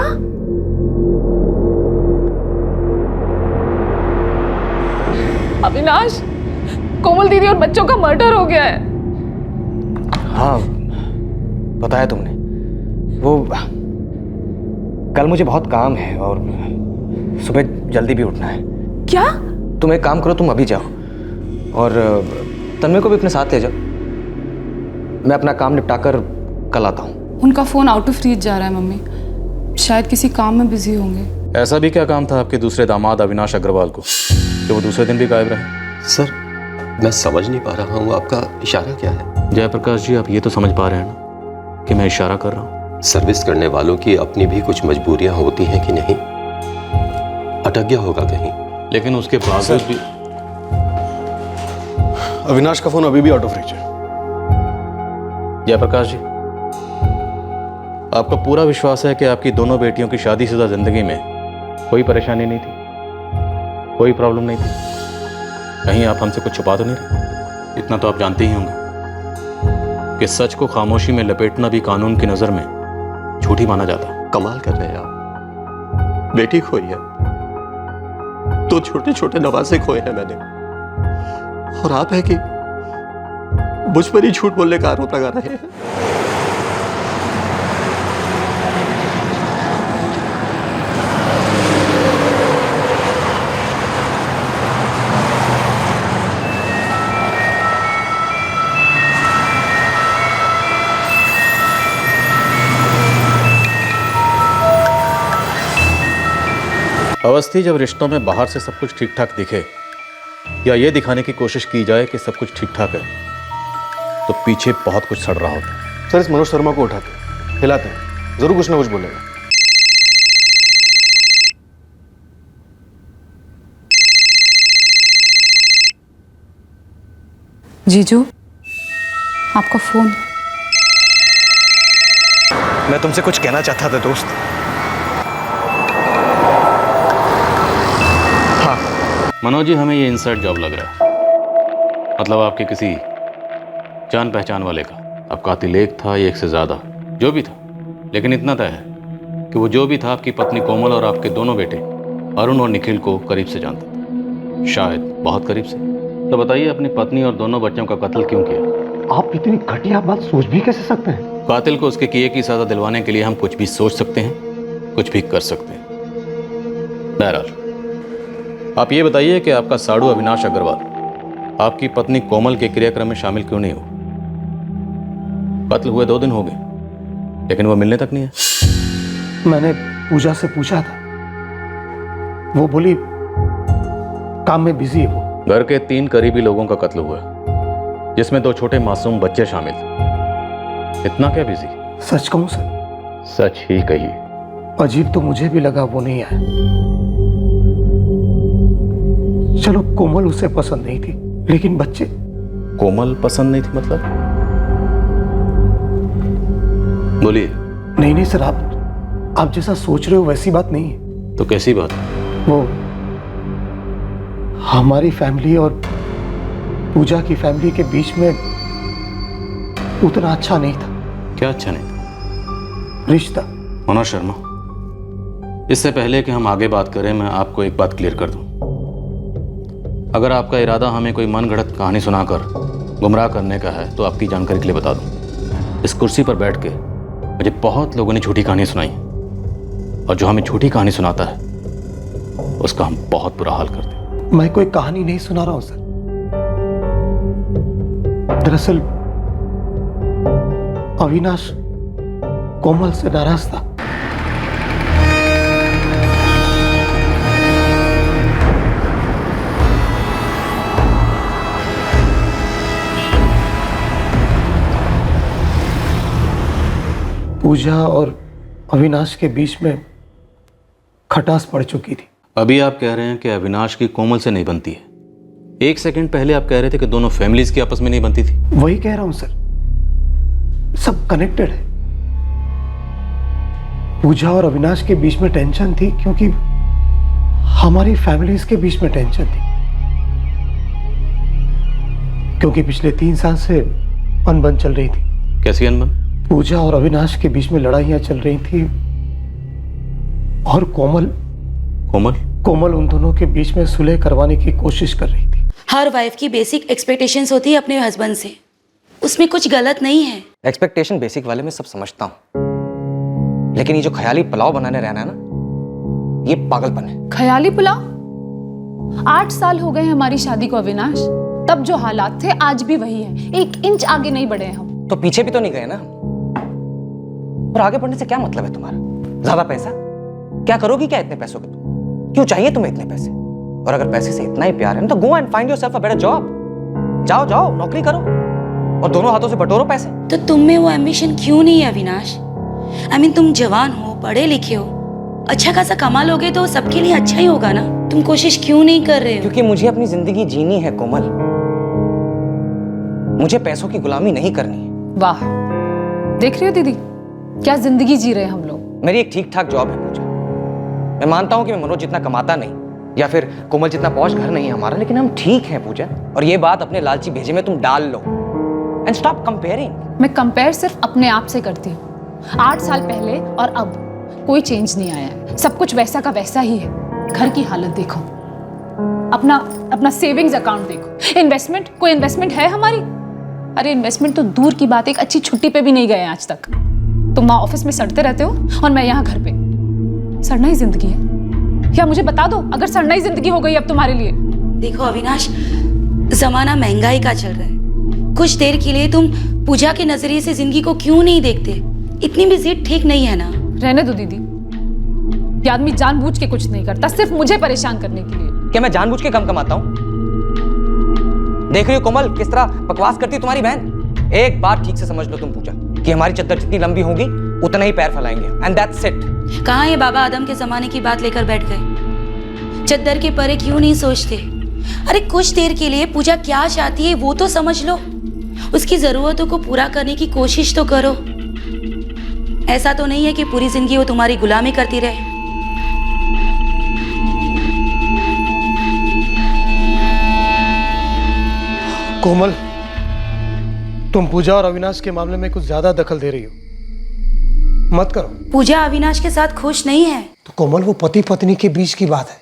अविनाश, कोमल दीदी और बच्चों का मर्डर हो गया है। हाँ, बताया तुमने। वो कल मुझे बहुत काम है और सुबह जल्दी भी उठना है। क्या? तुम एक काम करो, तुम अभी जाओ और तन्मय को भी अपने साथ ले जाओ। मैं अपना काम निपटाकर कल आता हूँ। उनका फोन आउट ऑफ रीच जा रहा है मम्मी, शायद किसी काम में बिजी होंगे। ऐसा भी क्या काम था आपके दूसरे दामाद अविनाश अग्रवाल को कि वो दूसरे दिन भी गायब रहे? सर, मैं समझ नहीं पा रहा हूँ, आपका इशारा क्या है? जयप्रकाश जी, आप ये तो समझ पा रहे हैं ना कि मैं इशारा कर रहा हूँ? सर्विस करने वालों की अपनी भी कुछ मजबूरियां होती हैं कि नहीं? अटक गया होगा कहीं। लेकिन उसके बावजूद भी अविनाश का फोन अभी भी आउट ऑफ रीच है। जयप्रकाश जी, आपका पूरा विश्वास है कि आपकी दोनों बेटियों की शादीशुदा जिंदगी में कोई परेशानी नहीं थी, कोई प्रॉब्लम नहीं थी? कहीं आप हमसे कुछ छुपा तो नहीं रहे? इतना तो आप जानते ही होंगे कि सच को खामोशी में लपेटना भी कानून की नजर में झूठी माना जाता है। कमाल कर रहे हैं आप। बेटी खोई है, 2 छोटे छोटे नवासे खोए हैं मैंने, और आप है कि मुझ पर ही झूठ बोलने का आरोप लगा रहे हैं। अवस्थी, जब रिश्तों में बाहर से सब कुछ ठीक ठाक दिखे या ये दिखाने की कोशिश की जाए कि सब कुछ ठीक ठाक है, तो पीछे बहुत कुछ सड़ रहा होता है। सर, इस मनोज शर्मा को उठाते हिलाते हैं, जरूर कुछ ना कुछ बोलेगा। जीजू, आपका फोन। मैं तुमसे कुछ कहना चाहता था दोस्त। मनोज जी, हमें ये इनसाइड जॉब लग रहा है। मतलब आपके किसी जान पहचान वाले का। अब कातिल एक था या एक से ज़्यादा, जो भी था, लेकिन इतना तय है कि वो जो भी था आपकी पत्नी कोमल और आपके दोनों बेटे अरुण और निखिल को करीब से जानता था, शायद बहुत करीब से। तो बताइए, अपनी पत्नी और दोनों बच्चों का कत्ल क्यों किया? आप इतनी घटिया बात सोच भी कैसे सकते हैं? कातिल को उसके किए की सज़ा दिलवाने के लिए हम कुछ भी सोच सकते हैं, कुछ भी कर सकते हैं। बहरहाल, आप ये बताइए कि आपका साड़ू अविनाश अग्रवाल आपकी पत्नी कोमल के क्रियाक्रम में शामिल क्यों नहीं हो? कत्ल हुए 2 दिन हो गए, लेकिन वो मिलने तक नहीं है। मैंने पूजा से पूछा था, वो बोली काम में बिजी है वो। घर के 3 करीबी लोगों का कत्ल हुआ, जिसमें 2 छोटे मासूम बच्चे शामिल थे। इतना क्या बिजी? सच कहूं सर? सच ही कहिए। अजीब तो मुझे भी लगा वो नहीं आया। चलो, कोमल उसे पसंद नहीं थी, लेकिन बच्चे। कोमल पसंद नहीं थी मतलब? बोलिए। नहीं सर, आप जैसा सोच रहे हो वैसी बात नहीं है। तो कैसी बात? वो हमारी फैमिली और पूजा की फैमिली के बीच में उतना अच्छा नहीं था। क्या अच्छा नहीं था? रिश्ता। मनोज शर्मा, इससे पहले कि हम आगे बात करें, मैं आपको एक बात क्लियर कर दूं। अगर आपका इरादा हमें कोई मनगढ़ंत कहानी सुनाकर गुमराह करने का है, तो आपकी जानकारी के लिए बता दूं, इस कुर्सी पर बैठ के मुझे बहुत लोगों ने झूठी कहानी सुनाई, और जो हमें झूठी कहानी सुनाता है उसका हम बहुत बुरा हाल करते हैं। मैं कोई कहानी नहीं सुना रहा हूं सर। दरअसल अविनाश कोमल से नाराज था। पूजा और अविनाश के बीच में खटास पड़ चुकी थी। अभी आप कह रहे हैं कि अविनाश की कोमल से नहीं बनती है। एक सेकंड पहले आप कह रहे थे कि दोनों फैमिलीज की आपस में नहीं बनती थी। वही कह रहा हूं सर, सब कनेक्टेड है। पूजा और अविनाश के बीच में टेंशन थी क्योंकि हमारी फैमिलीज के बीच में टेंशन थी, क्योंकि पिछले 3 साल से अनबन चल रही थी। कैसी अनबन? पूजा और अविनाश के बीच में लड़ाइयां चल रही थी और कोमल उन दोनों के बीच में सुलह करवाने की कोशिश कर रही थी। हर वाइफ की बेसिक एक्सपेक्टेशंस होती है अपने हस्बैंड से, उसमें कुछ गलत नहीं है। एक्सपेक्टेशन बेसिक वाले में सब समझता हूँ, लेकिन ये जो ख्याली पुलाव बनाने रहना है ना, ये पागलपन है। ख्याली पुलाव? 8 साल हो गए हमारी शादी को अविनाश, तब जो हालात थे आज भी वही है। 1 इंच आगे नहीं बढ़े हम। तो पीछे भी तो नहीं गए ना। और आगे बढ़ने से क्या मतलब है तुम्हारा? ज्यादा पैसा? क्या करोगी क्या इतने पैसों के तुम? क्यों चाहिए तुम्हें इतने पैसे? और अगर पैसे से इतना ही प्यार है ना, तो go and find yourself a better job. जाओ नौकरी करो और दोनों हाथों से बटोरो पैसे। तो तुम में वो एम्बिशन क्यों नहीं है अविनाश? तुम जवान हो, पढ़े लिखे हो, अच्छा खासा कमा लोगे तो सबके लिए अच्छा ही होगा ना। तुम कोशिश क्यों नहीं कर रहे हो? क्योंकि मुझे अपनी जिंदगी जीनी है कोमल, मुझे पैसों की गुलामी नहीं करनी है। वाह, देख रही हो दीदी क्या जिंदगी जी रहे हैं हम लोग। मेरी एक ठीक ठाक जॉब है पूजा। मैं मानता हूं कि मैं मनोज जितना कमाता नहीं या फिर कोमल जितना पॉश घर नहीं है हमारा, लेकिन हम ठीक हैं पूजा। और ये बात अपने लालची भेजे में तुम डाल लो एंड स्टॉप कंपेयरिंग। मैं कंपेयर सिर्फ अपने आप से करती हूँ। 8 साल पहले और अब कोई चेंज नहीं आया है, सब कुछ वैसा का वैसा ही है। घर की हालत देखो, अपना सेविंग्स अकाउंट देखो, इन्वेस्टमेंट, कोई इन्वेस्टमेंट है हमारी? अरे इन्वेस्टमेंट तो दूर की बात, एक अच्छी छुट्टी पे भी नहीं गए आज तक। तुम वहां ऑफिस में सड़ते रहते हो और मैं यहाँ घर पे। सड़ना ही जिंदगी है? या मुझे बता दो, अगर सड़ना ही जिंदगी हो गई अब तुम्हारे लिए। देखो अविनाश, जमाना महंगाई का चल रहा है। कुछ देर के लिए तुम पूजा के नजरिए से जिंदगी को क्यों नहीं देखते? इतनी भी जिद ठीक नहीं है ना। रहने दो दीदी, ये आदमी जानबूझ के कुछ नहीं करता, सिर्फ मुझे परेशान करने के लिए। क्या मैं जानबूझ के कम कमाता हूँ? देख रही हो कोमल किस तरह बकवास करती है तुम्हारी बहन। एक बात ठीक से समझ लो तुम पूजा, कि हमारी चद्दर जितनी लंबी होगी उतना ही पैर फैलाएंगे, एंड दैट्स इट। कहाँ ये बाबा आदम के जमाने की बात लेकर बैठ गए? चद्दर के परे क्यों नहीं सोचते? अरे कुछ देर के लिए पूजा क्या चाहती है वो तो समझ लो, उसकी जरूरतों को पूरा करने की कोशिश तो करो। ऐसा तो नहीं है कि पूरी जिंदगी वो तुम्हारी गुलामी करती रहे। कोमल, तुम पूजा और अविनाश के मामले में कुछ ज्यादा दखल दे रही हो। मत करो। पूजा अविनाश के साथ खुश नहीं है। तो कोमल, वो पति पत्नी के बीच की बात है।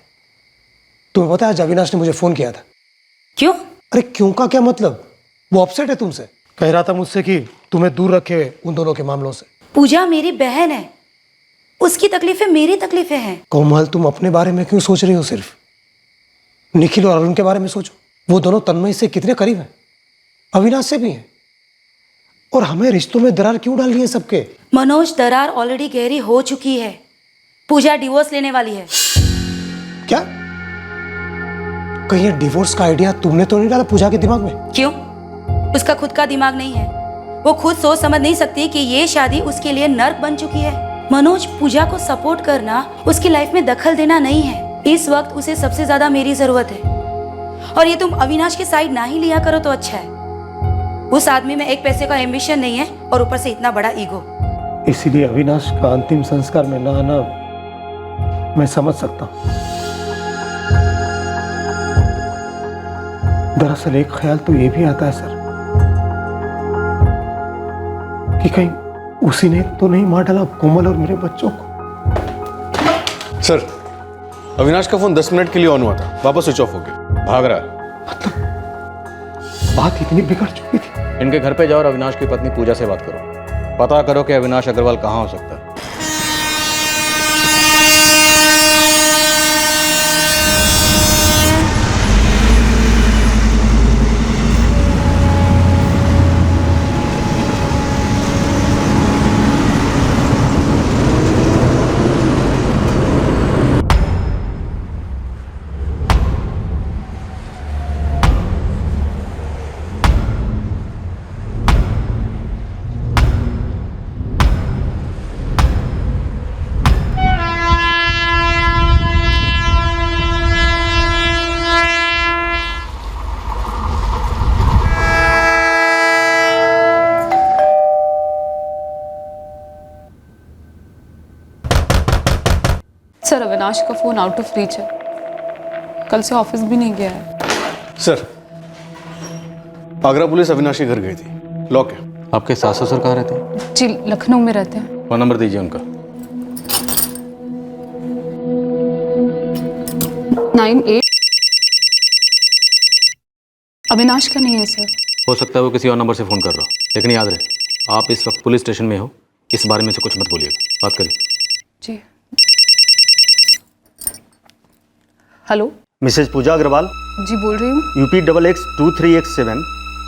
तुम्हें पता है आज अविनाश ने मुझे फोन किया था। क्यों? अरे क्यों का क्या मतलब? वो अपसेट है तुमसे, कह रहा था मुझसे कि तुम्हें दूर रखे उन दोनों के मामलों से। पूजा मेरी बहन है, उसकी तकलीफें मेरी तकलीफें हैं। कोमल, तुम अपने बारे में क्यों सोच रही हो? सिर्फ निखिल और अरुण के बारे में सोचो। वो दोनों तन्मय से कितने करीब हैं, अविनाश से भी हैं। और हमें रिश्तों में दरार क्यों डालनी है सबके? मनोज, दरार ऑलरेडी गहरी हो चुकी है। पूजा डिवोर्स लेने वाली है। क्या? कहीं ये डिवोर्स का आइडिया तुमने तो नहीं डाला पूजा के दिमाग में? क्यों? उसका खुद का दिमाग नहीं है। वो खुद सोच समझ नहीं सकती कि ये शादी उसके लिए नर्क बन चुकी है। मनोज, पूजा को सपोर्ट करना, उसकी लाइफ में दखल देना नहीं है। इस वक्त उसे सबसे ज्यादा मेरी जरूरत है। और ये तुम अविनाश के साइड ना ही लिया करो तो अच्छा है। उस आदमी में एक पैसे का एम्बिशन नहीं है और ऊपर से इतना बड़ा ईगो। इसीलिए अविनाश का अंतिम संस्कार में ना आना मैं समझ सकता हूं। दरअसल एक ख्याल तो ये भी आता है सर, कि कहीं उसी ने तो नहीं मार डाला कोमल और मेरे बच्चों को। सर, अविनाश का फोन 10 मिनट के लिए ऑन हुआ था, वापस स्विच ऑफ हो गया, भाग रहा है। बात इतनी बिगड़ चुकी थी। इनके घर पे जाओ और अविनाश की पत्नी पूजा से बात करो, पता करो कि अविनाश अग्रवाल कहाँ हो सकता है। सर अविनाश का फ़ोन आउट ऑफ रीच है, कल से ऑफिस भी नहीं गया है। सर, आगरा पुलिस अविनाश के घर गई थी, लॉक है। आपके सास ससुर कहाँ रहते हैं? जी लखनऊ में रहते हैं। फ़ोन नंबर दीजिए उनका। 98 अविनाश का नहीं है सर। हो सकता है वो किसी और नंबर से फ़ोन कर रहा हो, लेकिन याद रहे आप इस वक्त पुलिस स्टेशन में हो, इस बारे में से कुछ मत बोलिएगा। बात करिए। जी हेलो, मिसेज पूजा अग्रवाल। जी बोल रही हूँ। UP XX23X7,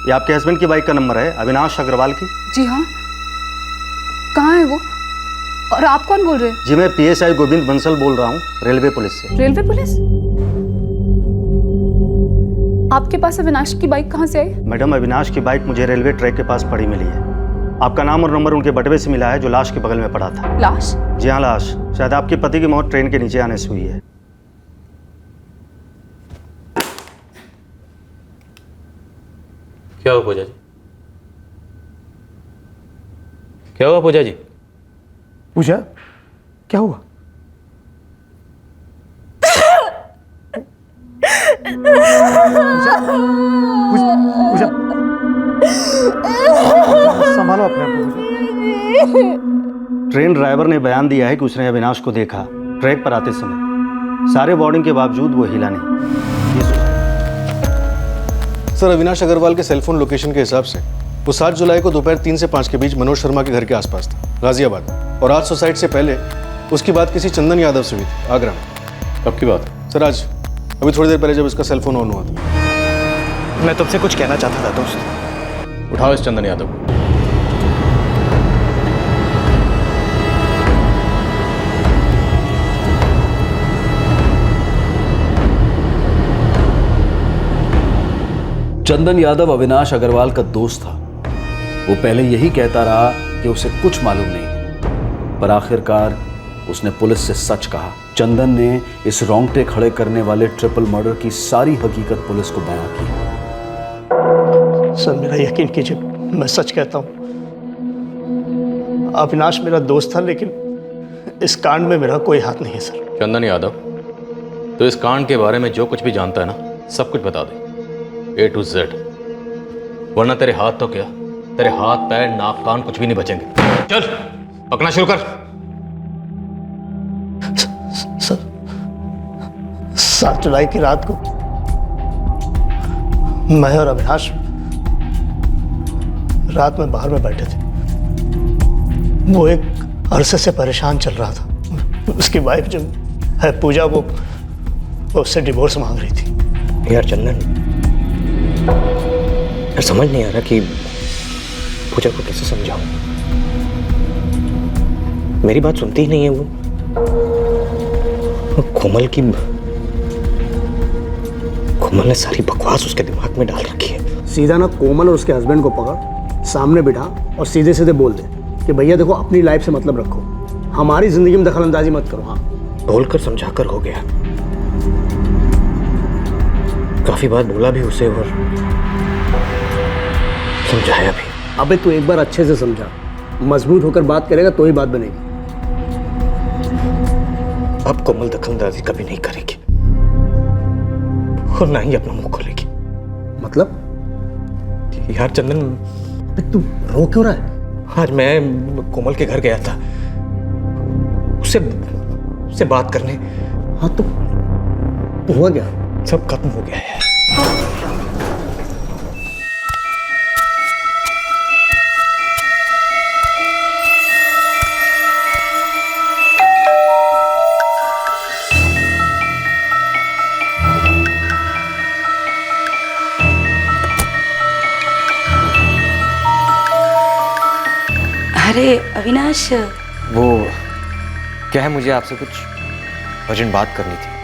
ये आपके हस्बैंड की बाइक का नंबर है, अविनाश अग्रवाल की। जी हाँ, कहाँ है वो और आप कौन बोल रहे हैं? जी मैं PSI गोविंद बंसल बोल रहा हूँ, रेलवे पुलिस से। Railway police? आपके पास अविनाश की बाइक कहाँ से आई? मैडम, अविनाश की बाइक मुझे रेलवे ट्रैक के पास पड़ी मिली है। आपका नाम और नंबर उनके बटवे से मिला है जो लाश के बगल में पड़ा था। लाश? जी हाँ, लाश। शायद आपके पति की मौत ट्रेन के नीचे आने से हुई है। क्या हुआ पूजा जी? क्या हुआ पूजा जी? पूजा, क्या हुआ? पूजा, संभालो अपने आप को। ट्रेन ड्राइवर ने बयान दिया है कि उसने अविनाश को देखा ट्रैक पर आते समय। सारे वार्निंग के बावजूद वो हिला नहीं। सर, अविनाश अग्रवाल के सेलफोन लोकेशन के हिसाब से वो 7 जुलाई को दोपहर 3 से 5 के बीच मनोज शर्मा के घर के आसपास था, गाजियाबाद में। और आज सोसाइट से पहले उसकी बात किसी चंदन यादव से हुई थी, आगरा में। कब की बात? सर आज, अभी थोड़ी देर पहले जब इसका सेलफोन ऑन हुआ था। मैं तुमसे कुछ कहना चाहता था दोस्त। उठाओ इस चंदन यादव को। चंदन यादव अविनाश अग्रवाल का दोस्त था। वो पहले यही कहता रहा कि उसे कुछ मालूम नहीं है, पर आखिरकार उसने पुलिस से सच कहा। चंदन ने इस रोंगटे खड़े करने वाले ट्रिपल मर्डर की सारी हकीकत पुलिस को बयां की। सर, मेरा यकीन कीजिए, मैं सच कहता हूं। अविनाश मेरा दोस्त था, लेकिन इस कांड में मेरा कोई हाथ नहीं है सर। चंदन यादव, तो इस कांड के बारे में जो कुछ भी जानता है ना, सब कुछ बता दे, A to Z, वरना तेरे हाथ तो क्या, तेरे हाथ पैर नाक कान कुछ भी नहीं बचेंगे। चल पकना शुरू कर। सर, 7 जुलाई की रात को मैं और अविनाश रात में बाहर में बैठे थे। वो एक अरसे से परेशान चल रहा था। उसकी वाइफ जो है पूजा, वो उससे डिवोर्स मांग रही थी। यार चंदन, यार समझ नहीं आ रहा कि पूजा को कैसे समझाऊं। मेरी बात सुनती ही नहीं है वो। कोमल ने सारी बकवास उसके दिमाग में डाल रखी है। सीधा ना कोमल और उसके हस्बैंड को पकड़, सामने बिठा और सीधे सीधे बोल दे कि भैया देखो, अपनी लाइफ से मतलब रखो, हमारी जिंदगी में दखल अंदाजी मत करो। हाँ, बोलकर समझाकर हो गया। काफी बार बोला भी उसे और समझाया भी। अबे तू एक बार अच्छे से समझा, मजबूत होकर बात करेगा तो ही बात बनेगी। अब कोमल दखलंदाजी कभी नहीं करेगी और ना ही अपना मुंह खोलेगी। मतलब? यार चंदन, तू रो क्यों रहा है? आज मैं कोमल के घर गया था उससे बात करने। हाँ तो हुआ क्या? सब खत्म हो गया है। अरे अविनाश, वो क्या है, मुझे आपसे कुछ अर्जेंट बात करनी थी।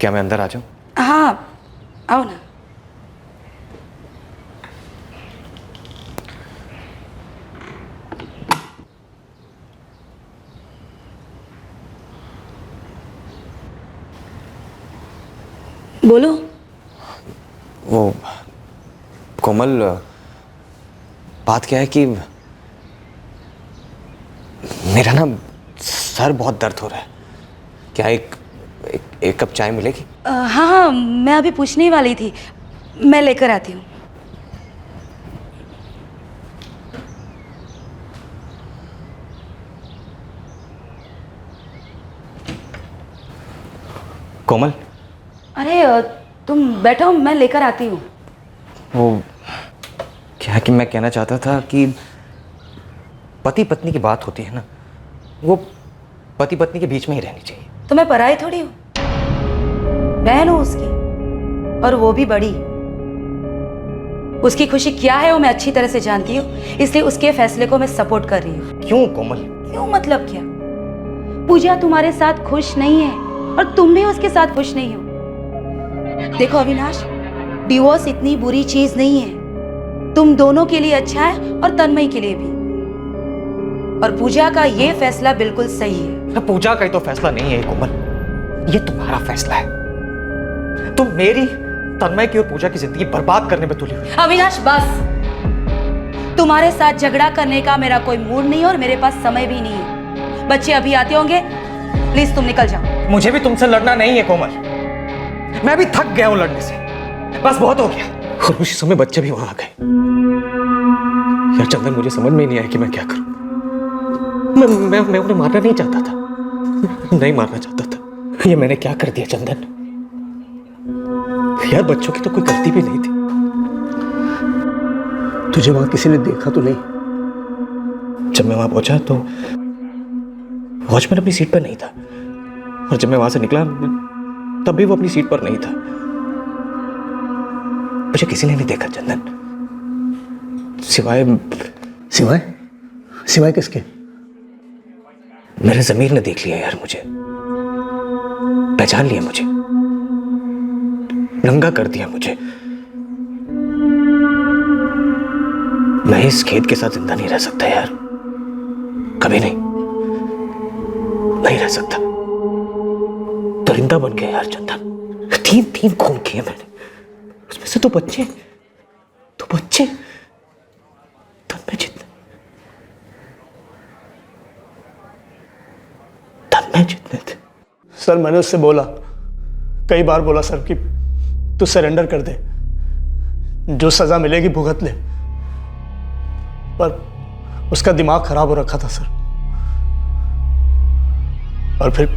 क्या मैं अंदर आ जाऊं? हाँ आओ ना। बोलो। वो कोमल, बात क्या है कि मेरा ना सर बहुत दर्द हो रहा है। क्या एक कप चाय मिलेगी? हाँ हाँ, मैं अभी पूछने ही वाली थी, मैं लेकर आती हूँ। कोमल, अरे तुम बैठो, मैं लेकर आती हूँ। वो क्या कि मैं कहना चाहता था कि पति पत्नी की बात होती है ना, वो पति पत्नी के बीच में ही रहनी चाहिए। तो मैं पराई थोड़ी हूँ, बहन हूँ उसकी, और वो भी बड़ी। उसकी खुशी क्या है वो मैं अच्छी तरह से जानती हूँ, इसलिए उसके फैसले को मैं सपोर्ट कर रही हूँ। क्यों कोमल? क्यों मतलब क्या? पूजा तुम्हारे साथ खुश नहीं है और तुम भी उसके साथ खुश नहीं हो। देखो अविनाश, डिवोर्स इतनी बुरी चीज नहीं है, तुम दोनों के लिए अच्छा है और तन्मय के लिए भी। और पूजा का ये फैसला बिल्कुल सही है। पूजा का ही तो फैसला नहीं है कोमल, ये तुम्हारा फैसला है। तुम मेरी, तन्मय की और पूजा की जिंदगी बर्बाद करने में तुली हुई। अविनाश बस, तुम्हारे साथ झगड़ा करने का मेरा कोई मूड नहीं है और मेरे पास समय भी नहीं है। बच्चे अभी आते होंगे, प्लीज तुम निकल जाओ। मुझे भी तुमसे लड़ना नहीं है कोमल, मैं भी थक गया हूं लड़ने से, बस बहुत हो गया। और उसी समय बच्चे भी वहां आ गए। यार चंदन, मुझे समझ में नहीं आया कि मैं क्या करूं। मैं उन्हें मारना नहीं चाहता था, नहीं मारना चाहता था। ये मैंने क्या कर दिया चंदन? यार बच्चों की तो कोई गलती भी नहीं थी। तुझे वहां किसी ने देखा तो नहीं? जब मैं वहां पहुंचा तो वॉचमैन अपनी सीट पर नहीं था, और जब मैं वहां से निकला तब भी वो अपनी सीट पर नहीं था। मुझे किसी ने नहीं देखा चंदन, सिवाय सिवाय सिवाय किसके? मेरे ज़मीर ने देख लिया यार, मुझे पहचान लिया, मुझे नंगा कर दिया मुझे। मैं इस खेत के साथ जिंदा नहीं रह सकता यार, कभी नहीं रह सकता। दरिंदा बन गया यार चंदन। तीन खून किए मैंने, उसमें से तो बच्चे तन्मय जितने थे। सर मैंने उससे बोला, कई बार बोला सर कि तू सरेंडर कर दे, जो सजा मिलेगी भुगत ले, पर उसका दिमाग खराब हो रखा था सर। और फिर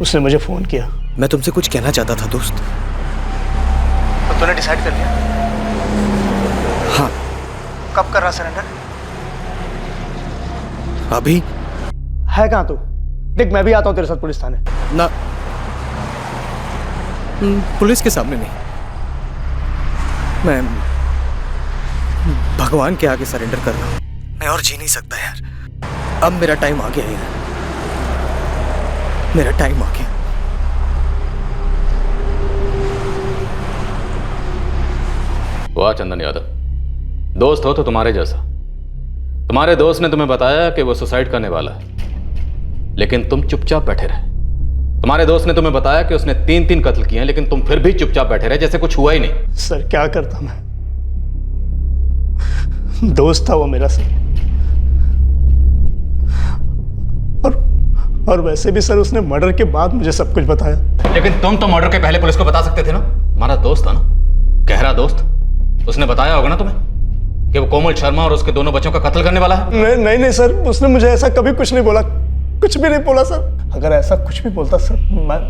उसने मुझे फोन किया। मैं तुमसे कुछ कहना चाहता था दोस्त। तो तूने डिसाइड कर लिया? हाँ। कब कर रहा सरेंडर? अभी। है कहाँ तू? देख मैं भी आता हूँ तेरे साथ पुलिस थाने। ना, पुलिस के सामने नहीं, मैं भगवान के आगे सरेंडर कर रहा हूँ। मैं और जी नहीं सकता यार, अब मेरा टाइम आ गया यार, मेरा टाइम आ गया। वाह चंदन यादव, दोस्त हो तो तुम्हारे जैसा। तुम्हारे दोस्त ने तुम्हें बताया कि वो सुसाइड करने वाला है, लेकिन तुम चुपचाप बैठे रहे। तुम्हारे दोस्त ने तुम्हें बताया कि उसने 3 कत्ल किए हैं, लेकिन तुम फिर भी चुपचाप बैठे रहे, जैसे कुछ हुआ ही नहीं। सर क्या करता मैं, दोस्त था वो मेरा सर। और वैसे भी सर उसने मर्डर के बाद मुझे सब कुछ बताया। लेकिन तुम तो मर्डर के पहले पुलिस को बता सकते थे ना। तुम्हारा दोस्त था ना, गहरा दोस्त, उसने बताया होगा ना तुम्हें कि वो कोमल शर्मा और उसके दोनों बच्चों का कत्ल करने वाला है। नहीं सर, उसने मुझे ऐसा कभी कुछ नहीं बोला, कुछ भी नहीं बोला सर। अगर ऐसा कुछ भी बोलता सर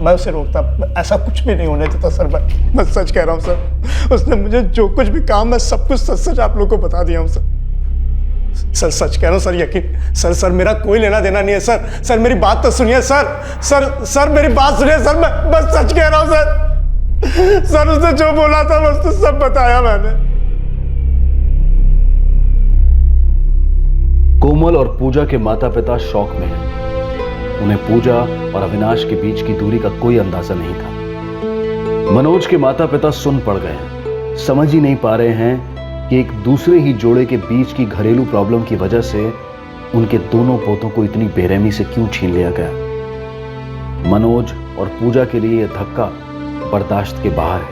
मैं उसे रोकता, ऐसा कुछ भी नहीं होने देता सर। मैं सच कह रहा हूँ सर, उसने मुझे जो कुछ भी कहा मैं सब कुछ सच आप लोगों को बता दिया हूँ सर। सच कह रहा हूँ सर, यकीन सर मेरा कोई लेना देना नहीं है सर मेरी बात तो सुनिए सर मेरी बात सुनिए सर, मैं बस सच कह रहा हूँ सर उसने जो बोला था बस तो सब बताया मैंने। कोमल और पूजा के माता पिता शौक में हैं। उन्हें पूजा और अविनाश के बीच की दूरी का कोई अंदाजा नहीं था। मनोज के माता पिता सुन पड़ गए हैं, समझ ही नहीं पा रहे हैं कि एक दूसरे ही जोड़े के बीच की घरेलू प्रॉब्लम की वजह से उनके दोनों पोतों को इतनी बेरहमी से क्यों छीन लिया गया। मनोज और पूजा के लिए यह धक्का बर्दाश्त के बाहर है।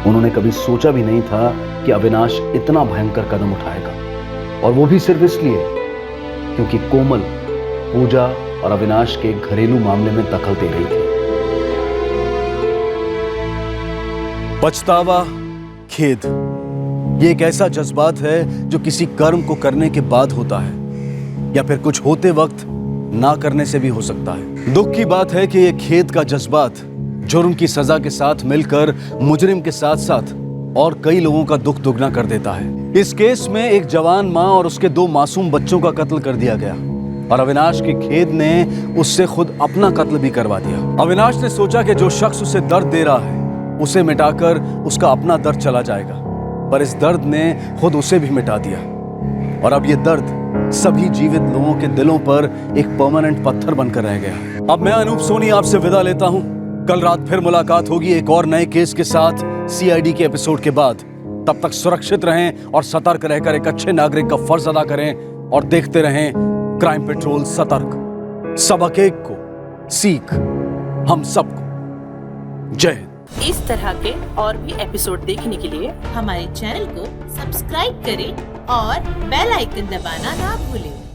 उन्होंने कभी सोचा भी नहीं था कि अविनाश इतना भयंकर कदम उठाएगा, और वो भी सिर्फ इसलिए क्योंकि कोमल, पूजा और अविनाश के घरेलू मामले में दखल दे रही थी। पछतावा, खेद, ये एक ऐसा जज्बात है जो किसी कर्म को करने के बाद होता है या फिर कुछ होते वक्त ना करने से भी हो सकता है। दुख की बात है कि ये खेद का जज्बात जुर्म की सजा के साथ मिलकर मुजरिम के साथ साथ और कई लोगों का दुख दुगना कर देता है। इस केस में एक जवान मां और उसके 2 मासूम बच्चों का कत्ल कर दिया गया और अविनाश के खेद ने उससे खुद अपना कत्ल भी करवा दिया। अविनाश ने सोचा कि जो शख्स उसे दर्द दे रहा है उसे मिटाकर उसका अपना दर्द चला जाएगा, पर इस दर्द ने खुद उसे भी मिटा दिया और अब ये दर्द सभी जीवित लोगों के दिलों पर एक परमानेंट पत्थर बनकर रह गया। अब मैं अनूप सोनी आपसे विदा लेता हूं। कल रात फिर मुलाकात होगी एक और नए केस के साथ CID के एपिसोड के बाद। तब तक सुरक्षित रहें और सतर्क रहकर एक अच्छे नागरिक का फर्ज अदा करें और देखते रहें क्राइम पेट्रोल सतर्क। सबक एक को सीख हम सबको। जय हिंद। इस तरह के और भी एपिसोड देखने के लिए हमारे चैनल को सब्सक्राइब करें और बेल आइकन दबाना ना भूलें।